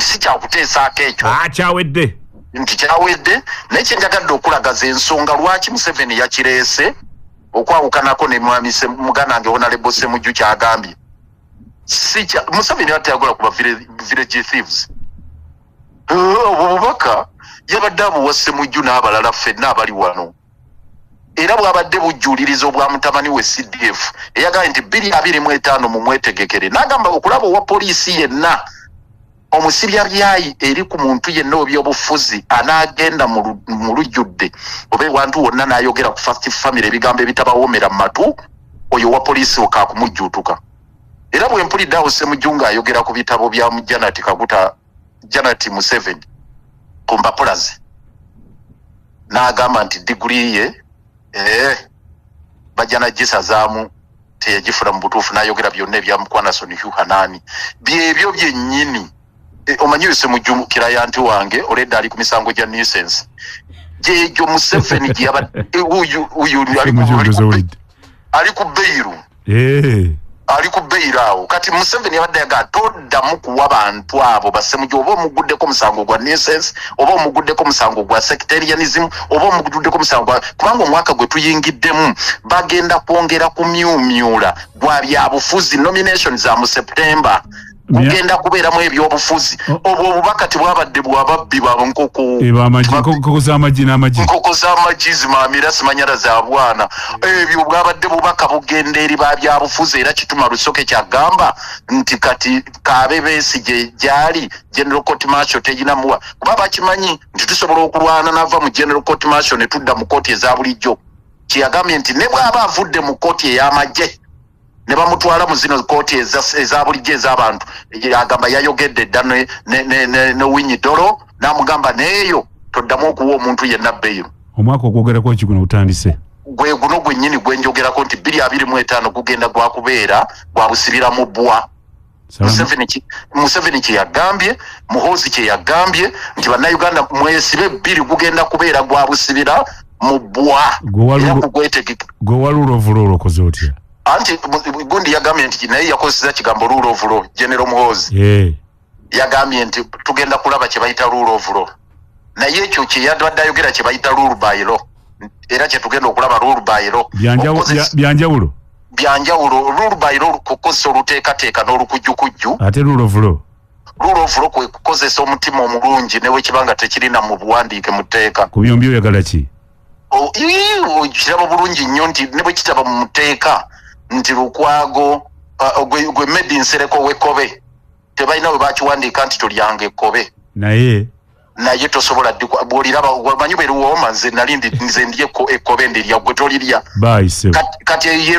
si kyakuteesaako ekyo kyawedde nti kyawedde naye kyenjagadde okulagaza ensonga lwaki Museveni yakireese okwawukanako ne muganange Honorable Ssemujju kyagambye Museveni atayagala kuba village thieves obubaka yabadde abuwa Ssemujju n'abalala ffenna abali wano era bwabadde bujjuuliriza obwa mutabani we CDF eyagambye nti 2025 mu mwetegekere n'agamba okulaba owa poliisi yenna omusibya byayi eri ku muntu yenna obyobufuzi anaagenda mu lujjudde oba ewantu wonna n'ayogera ku first family ebigambo ebitabawoomera mu matu oyo wa poliisi okakumujjuutuka era bwe mpulidde awo Ssemujju ng'ayogera ku bitabo bya Janet Museveni ku mpapulaze n'agamba nti diguli ye bajja nagisazaamu teyagifuna mu butuufu n'ayogera byonna ebya Mukwanasoni Hanani byebyo byennyini omanyi Ssemujju kirayinti wange olwedda ali ku misango gya nuisance gyegyo Museveni ali ku beiru ali ku beiru kati Museveni yabadde yagamba toddamu kuwa bantu abo Ssemujju oba omuguddeko musango gwa nuisance oba omuguddeko musango gwa sectarianism oba omuguddeko musango gwa kubanga omwaka gwe tuyingiddemu bagenda kwongera kumyumyula gwa byabufuzi nomination za mu September kugenda kubeeramu ebyobufuzi obwo obubaka tebwabadde bwababbi babo nkoko z'amagi zimaamira simanyala za bwana ebyo bwabadde bubaka bugenda eri ba byabufuzi era kituma Lusoke kyagamba nti kati Kaabe Besigye gyali General Court Martial teyinamuwa kuba bakimanyi nti tusobola okulwana nava mu General Court Martial ne tudda mu kooti eza bulijjo kyagambye nti ne bw'aba avudde mu kooti ey'amagye ne bamutwala mu zino kooti eza bulijjo ez'abantu agamba yayogedde dda ne Winnie Doro n'amugamba neeyo toddamu okuwa omuntu yenna bbeeyo omwaka ogwogerako ekiguno butandise gwe guno gwennyini gwe njogerako nti 2025 gugenda gwakubeera gwabusibira mu bbwa Museveni kye yagambye Muhoozi kye yagambye nti bannayuganda mwesibe 2 gugenda kubeera gwabusibira mu bbwa gwe waluulovulolo okoze otya anti gundi yagambye nti naye yakozesa kigambo rule of law General Muhoozi yagambye nti tugenda kulaba kye bayita rule of law naye ekyo kye yadde ayogera kye bayita rule by law era kye tugenda okulaba rule by law byanjawulo rule by law kukozesa oluteekateeka n'olukujjukujju ate rule of law kwe kukozesa omutima omulungi newe kibanga tekirina mu buwandiike mu tteeka ku byombi oyagala ki kiraba bulungi nnyo nti ne bwe kitaba mu muteeka nti Lukwago gwe made nsereko w'ekkobe tebalina bwe bakiwandiika nti tolyanga ekkobe naye tosobola bw'oliraba wamanyi beruwooma nze nali nze ndya ekkobe ndirya gwe tolirya kati ye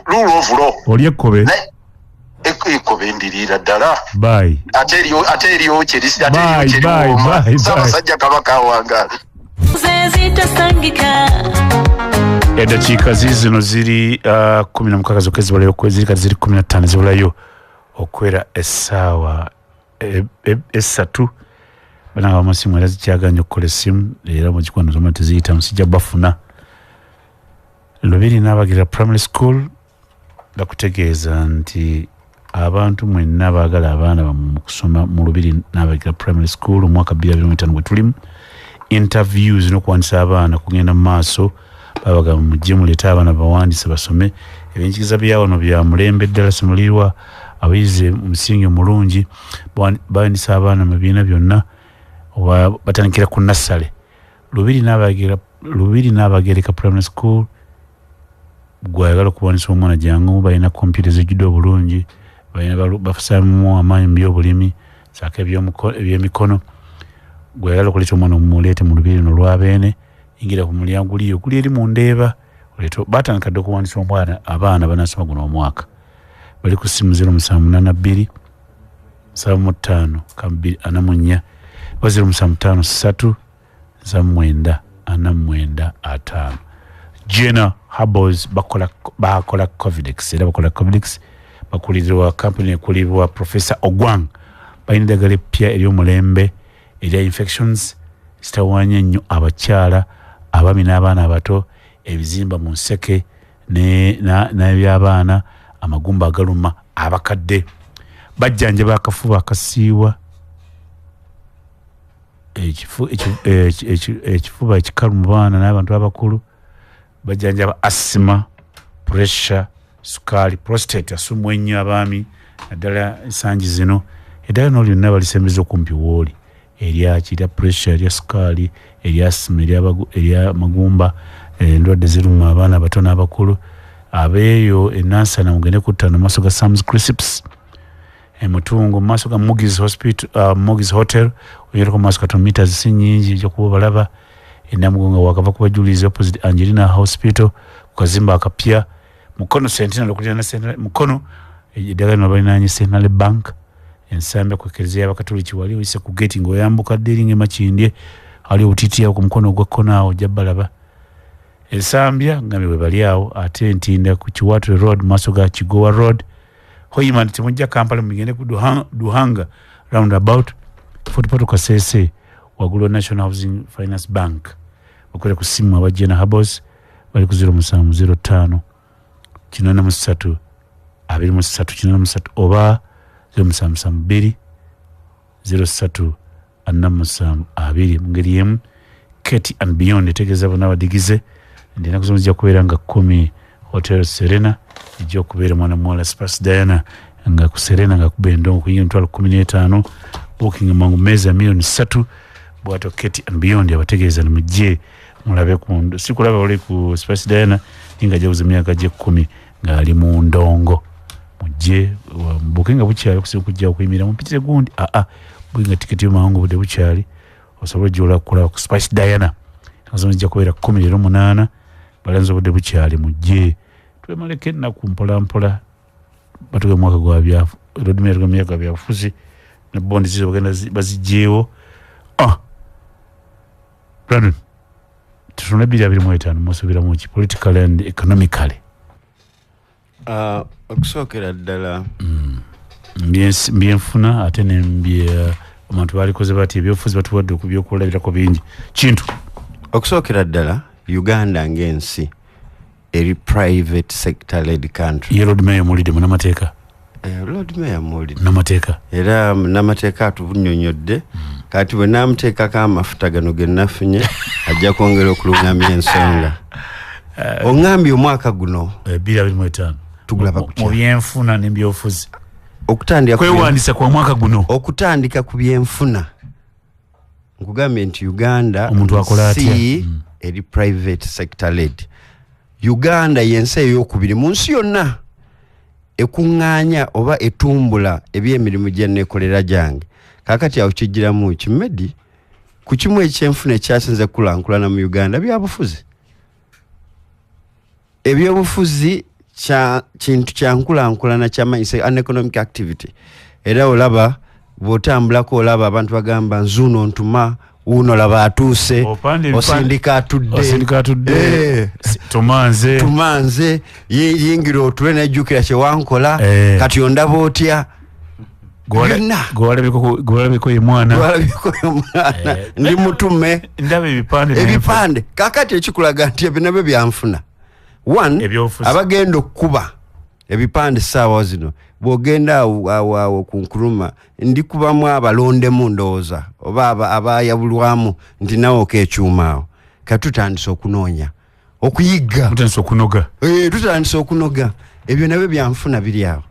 rule of law olya ekkobe ekkobe ndirira ddala ate eriyo Ssaabasajja Kabaka wangaale eddakiika zino ziri 16 zokka zibalayo ziri kati ziri 15 zibulayo okwera essaawa 3 bana bamasimu era zikyaganya okukola essimu era mu kikwano zoma teziyita musijja bafuna Lubiri n'abagira primary school bakutegeeza nti abantu mwenna baagala abaana mu kusoma mu Lubiri n'abagira primary school omwaka 2025 gwe tulimu interviews n'okuwandiisa abaana kugenda mu maaso babaga mujje muleeta abaana bawandiise basome ebyenjigiriza byawono bya mulembe ddala simulirwa abayizi omusingi omulungi bayindisa abaana mu bibiina byonna batandikira ku nassale Lubiri n'abagereka primary school gwayagala okubuwanisa omwana jangu balina kompyuta ezijjudde obulungi bafusaamu amaanyi mu byobulimi saako ebyemikono gwayagala okuleeta omwana omumuleete mu Lubiri nolwabeene yingira ku mulyango guliyo guli eri mu Ndeeba batandika dde okubuwanisa omwana abaana banasoma guno omwaka bali ku ssimu 0782 75 244 0753 945 Jenna Harbors bakola Covidex era bakola Covidex bakulirwa company ekulirwa Professor Ogwang balina eddagala eppya ery'omulembe erya infections zitawanya nnyo abakyala abaami n'abaana abato ebizimba mu nseke n'eby'abaana amagumba agaluma abakadde bajjanjaba akafuba akasiiwa ekifuba ekikalu mu baana n'abantu abakulu bajjanjaba asima pressure sukaali prostate asumwa ennyo abaami naddala ensangi zino eddala no lyonna balisembeza okumpi wooli eryaki erya pressure erya sukaali erya asima erya magumba endwadde ziruma abaana abato n'abakulu abeeyo enansana mugende kuttana mu maaso ga Sam's Crisps emutungo mu maaso ga Mogis Hotel oyereko mu maaso ga meters si nnyingi ekyokuba balaba enamugonga wakava kubajulizi opposite Angelina Hospital ku kazimba akapya mukono Sentinel okulira na mukono eddagala lino balinaanye Centenary Bank ensamba kwekereza y'abakatoliki wali oyise ku gate ng'oyambuka dderinga emakindye ali obutiitiawo ku mukono ogwa kkono awo ojja balaba Esambya ngambe bwe bali awo ate Ntinda ku Kiwatule Road maaso ga Kigowa Road Hoyimana temujja Kampala mugende ku Duhanga roundabout Footpath Kasese wagulu National Housing Finance Bank okole ku simu aba Jenna Harbors bali ku 0705 83 23 oba 0772 03 2 mungeri yemu Katie and Beyond etegeeza bonna abadigize ndina kuzomuzija kubeera nga 10 Hotel Serena ejja okubeera mwana muwala Spice Diana nga ku Serena nga kubendongo kuyinga 15 booking mangu meza milioni 3 bwato Katie and Beyond abategeeza mujje mulabe ku sikulaba oli ku Spice Diana inga jabuze myaka je 10 nga ali mu ndongo mujje booking bukyali kusikujja okuyimira mupitire gundi bwinga tiketi y'omangu bude bukyali osobola jola kula ku Spice Diana azomujja kubeera 18 balanzo bude bukyali mujje twemaleke na kumpola mpola batuge mwaka gwa byafu rodimero gwa myaka byafuzi na bondi zizo bagenda bazijjeewo Brandon tufuna 2025 musubira mu ki political and economically okusookera ddala mbyenfuna ate nembye abantu balikoze bati ebyofuzi batuwadde okubyokulabirako bingi kintu okusookera ddala Uganda ng'ensi eri private sector led country Lord Mayor mulide munamateeka Lord Mayor mulide namateeka era namateeka atubunyonyodde kati bwe namuteekako amafuta gano ge nafunye ajja kwongera okulungamya ensonga ongambye omwaka guno 2025 tugulaba kutya mu byenfuna n'ebyofuzi okutandika kwewandisa kwa mwaka guno okutandika ku byenfuna nkugambye nti Uganda omuntu akola atya eri private sector led Uganda yensi ey'okubiri mu nsi yonna ekuŋŋaanya oba etumbula ebyemirimu gye neekolera gyange kakati awo kijjiramu kimedi ku kimu ekyenfuna ekyasinze kulankulana mu Uganda byabufuzi ebyobufuzi kintu kyankulankulana kyamanyisa an economic activity era olaba bw'otambulako olaba abantu bagamba nzuuno ntuma uno laba atuuse osindika atudde tumanze yingira otule nejjukira kyewankola kati ondaba otya gwalabiko ye mwana ndi mutume ndaba ebipande kakati ekikulaga nti ebyo nabyo byanfuna abagenda okukuba ebipande ssaawa zino bw'ogenda awo ku nkuluma ndikubamu abalondemu ndowooza oba abayabulwamu nti nawe okeekyuma awo katutandise okunoonya okuyiga tutandise okunoga ebyo nabyo byanfuna biri awo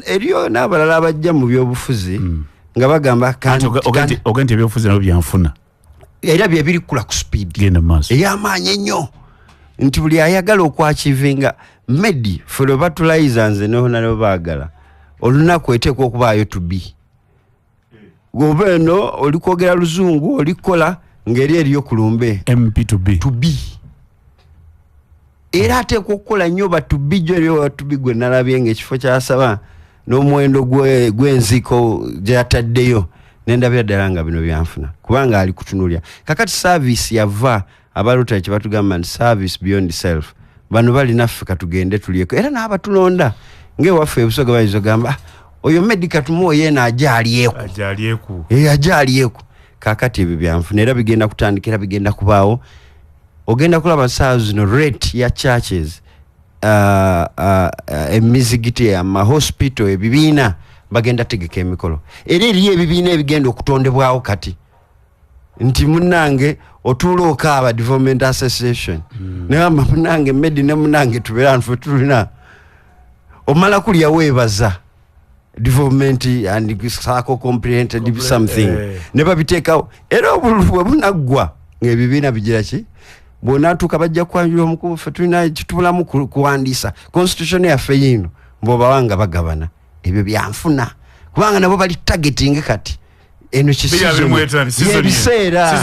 eriyo n'abalala abajja mu byobufuzi nga bagamba ogenti ebyobufuzi nabyo byanfuna era bye biri kula ku speed ey'amaanyi ennyo nti buli ayagala okwakivinga medi ffe batulayiza nze nonaleo baagala olunaku eteekwa okubaayo tubi goba eno oli kwogera luzungu olikola ngeri eriyo kulumbe mp tubi era ateekwa okukola nnyo batubi gyo eriyo batubi gwe nalabye ng'ekifo kyasaba n'omuwendo gw'enziko gye yataddeyo nendabira ddala nga bino byanfuna kubanga ali kutunulya kakati service yava abalota kye batugamba nti service beyond self bano bali naffe katugende tulyeko era n'abatulonda ng'ewaffe ebusoga bayizo gamba oyo medica tumuwo yeena ajalyeku kakati ebyo byanfuna era bigenda kutandika era bigenda kubaawo ogenda kulaba saa zino rate ya churches emizigiti amahospital ebibiina bagenda tegeka emikolo era eriyo ebibiina ebigenda okutondebwawo kati nti munnange otuula okaaba development association negamba munnange medi ne munnange tubeera nfe tulina omala kulya weebaza development and sako comprehended something ne babiteekawo era obululu bwe bunaggwa ng'ebibiina bigira ki bw'onaatuuka bajja kwanjula omukubu ffe tulina kitubulamu kuwandiisa constitution yaffe yino mbw'obawanga bagabana ebyo byanfuna kubanga nabo bali targeting kati eno kiseera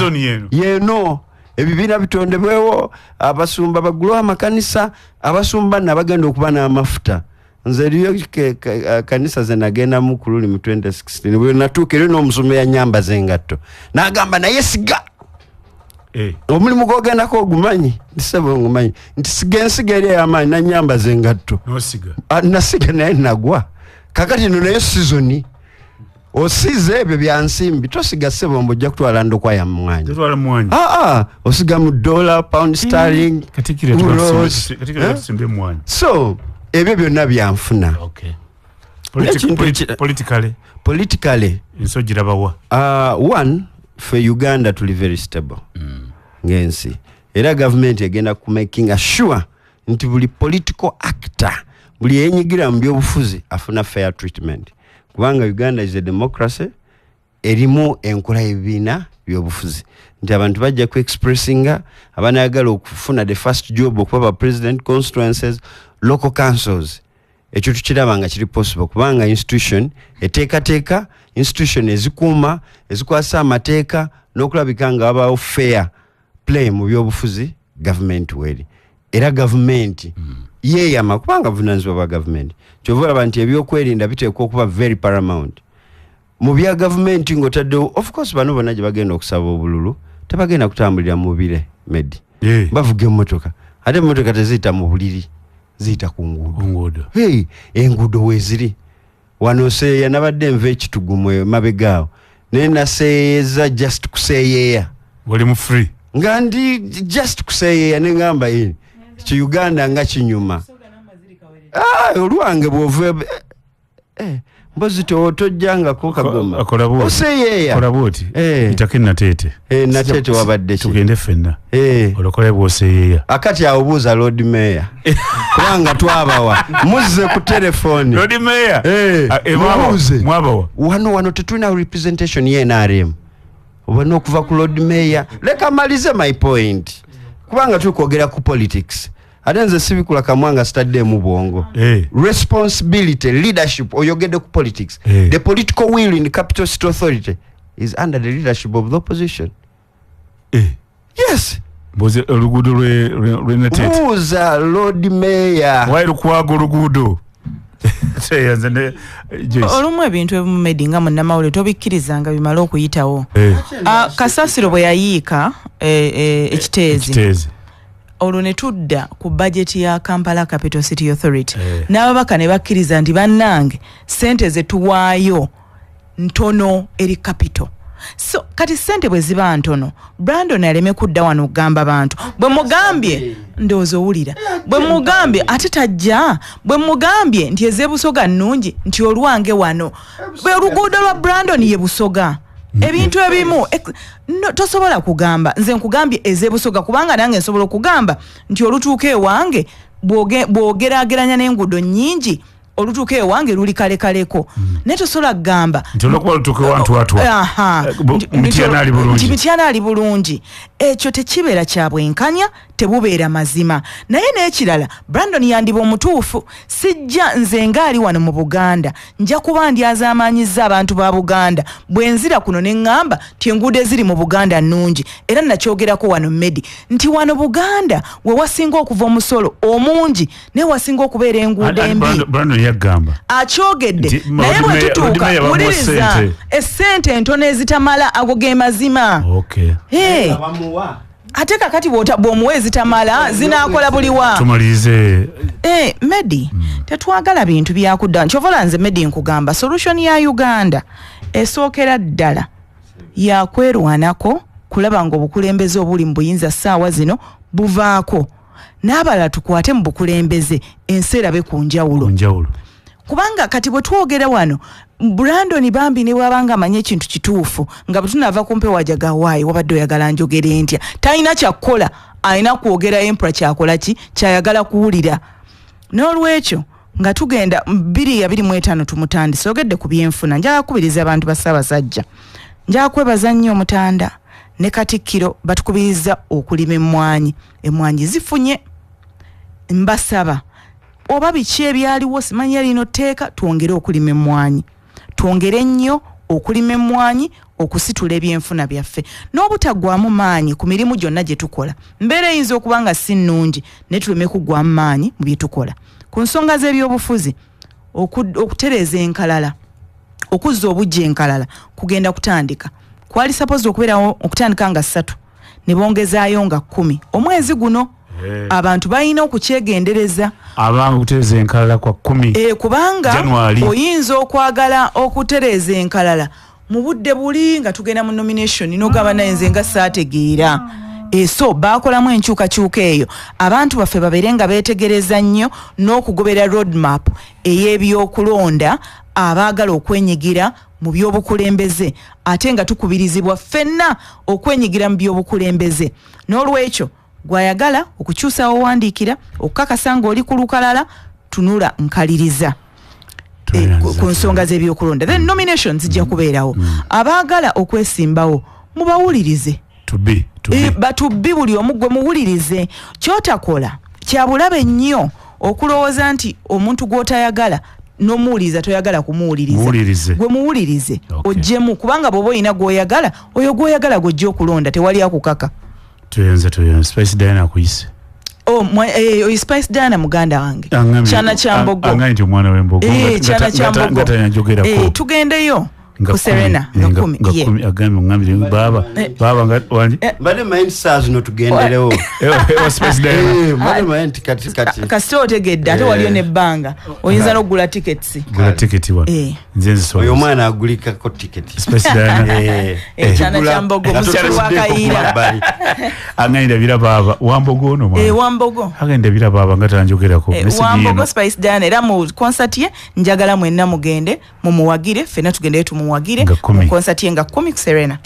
yeno ebibiina bitondebwewo abasumba bagulwa amakanisa abasumba nabagenda okuba n'amafuta nze eriyo kanisa ze nagenda mu kululi mu 2016 bwe natuuka eri n'omusumba yanyamba zengatto n'agamba naye siga omulimu gwogendako ogumanyi ndisaba ngumanyi nti sigensiga eri ey'amaanyi nanyamba zengatto nasiga naye nagwa kakati no naye sizoni osize ebyo byansimbi tosiga ssebo mbojja kutwala ndokwa ya mwanya osiga mu dollar pound sterling so ebyo byonna byanfuna politically nsogirabawa one for Uganda tuli very stable ngensi era government egenda ku making sure nti buli political actor buli yenyigira mu byobufuzi afuna fair treatment kubanga Uganda is a democracy erimu enkola ebibiina byobufuzi nti abantu bajja ku expressinga abanayagala okufuna the first job okuba president constituencies local councils ekyo tukiraba nga kiri possible kubanga institution eteekateeka institution ezikuuma ezikwasa amateeka n'okulabika nga wabaawo fair play mu byobufuzi government weri era government yeeyama kubanga buvunaanyizibwa bwa government kyova olaba nti ebyokwerinda biteekwa okuba very paramount mu bya government ng'otaddewo of course bano bonna gye bagenda okusaba obululu tebagenda kutambulira mu bire medi bavuga emmotoka ate emmotoka teziyita mu buliri ziyita ku nguudo enguudo weeziri wano seeya nabadde nva ekitugumu mabegaawo naye naseeyeza just kuseeyeeya oli mu free nga ndi just kuseeyeeya ne ngamba yini Uganda nga kinyuma olwange bw'ova mbozi tojjangako kagoma oseeyeeya itake nateete nateete wabadde tugende ffenna olokole bw'oseeyeeya akati awo buuza Lord Mayor kubanga twabawa muzze ku telefoni Lord Mayor mwabawa wano tetulina representation ye NRM obona okuva ku Lord Mayor leka malize my point kubanga tukwogera ku politics ate nze sibikula kamwanga stadde mu bwongo responsibility leadership oyogedde ku politics the political will in the capital city authority is under the leadership of the opposition yes boze oluguudo lwenatete buuza Lord Mayor wayi lukwago oluguudo olumu ebintu ebimumedi nga munnamawulire tobikkirizanga bimale okuyitawo Kasasiro bwe yayiika ekiteezi olwo ne tudda ku budget ya Kampala Capital City Authority n'ababaka ne bakkiriza nti bannange ssente ze tuwaayo ntono eri capital so kati ssente bwe ziba ntono Brandon aleme kudda wano okugamba bantu bwe mugambye ndowooza owulira bwe mugambye ate tajja bwe mugambye nti ez'ebusoga nnungi nti olwange wano bwe oluguudo lwa Brandon ye busoga ebintu ebimu tosobola kugamba nze nkugambye ezebusoga kubanga nange nsobola okugamba nti olutuuka ewange bwogerageranya n'enguudo nnyingi olutuuka ewange luli kalekaleko naye tosobola kugamba nti mityana ali bulungi ekyo tekibeera kya bwenkanya tebubeera mazima naye n'ekirala Brandon yandiba omutuufu sijja nze ngaali wano mu Buganda nja kuba ndyazaamaanyizza abantu ba Buganda bwe nzira kuno ne ŋŋamba ti enguudo eziri mu Buganda nnungi era nakyogerako wano Medi nti wano Buganda we wasinga okuva omusolo omungi naye wasinga okubeera enguudo embi yagamba akyogedde naye bwe tutuuka muliriza essente entono ezitamala ago ge mazima ate kakati bw'omuwa ezitamala zinaakola buliwa tumalize Medi tetwagala bintu byakudda nkyovola nze Medi nkugamba solution ya Uganda esookera ddala yakwerwanako kulaba nga obukulembeze obuli mu buyinza ssaawa zino buvaako n'abalala tukwate mu bukulembeze ensi erabe ku njawulo kubanga kati bwe twogera wano Brandon Bambi ne bwabanga amanye ekintu kituufu nga bwe tunava ku mpewo ajagawaayi wabadde oyagala njogere ntya talina kyakkola alina kwogera empura kyakola ki kyayagala kuwulira n'olwekyo nga tugenda 2025 tumutandise ogedde ku byenfuna njala kubiriza abantu ba Ssaabasajja njala kwebaza nnyo Omutanda ne Katikkiro batukubiriza okulima emmwanyi zifunye mbasaba oba biki ebyaliwo simanyi lino tteeka twongere okulima emmwanyi twongere nnyo okulima emmwanyi okusitula ebyenfuna byaffe n'obutaggwamu maanyi ku mirimu gyonna gye tukola mbeera eyinza okuba nga si nnungi naye tuleme kuggwamu maanyi mu bye tukola ku nsonga z'ebyobufuzi okutereeza enkalala okuzza obujja enkalala kugenda kutandika kwali suppose okubeerawo okutandika nga 3 ne bongezaayo nga 10 omwezi guno abantu balina okukyegendereza abanga kutereeza enkalala kwa 10 kubanga oyinza okwagala okutereeza enkalala mu budde buli nga tugenda mu nomination n'ogamba naye nze nga saategeera so baakolamu enkyukakyuka eyo abantu baffe babeere nga beetegereza nnyo n'okugobera roadmap ey'ebyokulonda abaagala okwenyigira mu byobukulembeze ate nga tukubirizibwa ffenna okwenyigira mu byobukulembeze n'olwekyo gwayagala okukyusa owandiikira okukakasa nga oli ku lukalala tunula nkaliriza ku nsonga z'ebyokulonda then nominations zijja kubeerawo abaagala okwesimbawo mubawulirize batubbi buli omu gwe muwulirize kyotakola kyabulabe nnyo okulowooza nti omuntu gw'otayagala n'omuwuliriza toyagala kumuwuliriza gwe muwulirize ojjemu kubanga bw'oba olina gw'oyagala oyo gw'oyagala gw'ojja okulonda tewali akukaka tuyenze Spice Diana akuyise Spice Diana muganda wange kyana kyambogo angaye nti omwana w'embogo kyana kyambogo tugendeyo ku Serena nga 10 agambe ngambire baba nga wanje bale mind stars no tugenderewo Spice Diana bale mind kati kasito otegedde ate waliyo nebbanga oyinza n'okugula tickets wa nzenze so oyo mwana agulika ko ticket Spice Diana kyana kyambogo musoro wakayira angenda bira baba wambogo no mwana wambogo agenda bira baba nga tanjogerako wambogo Spice Diana era mu concert ye njagala mwenna mugende mumuwagire fena tugende tumuwagire mu concert ye nga 10 ku Serena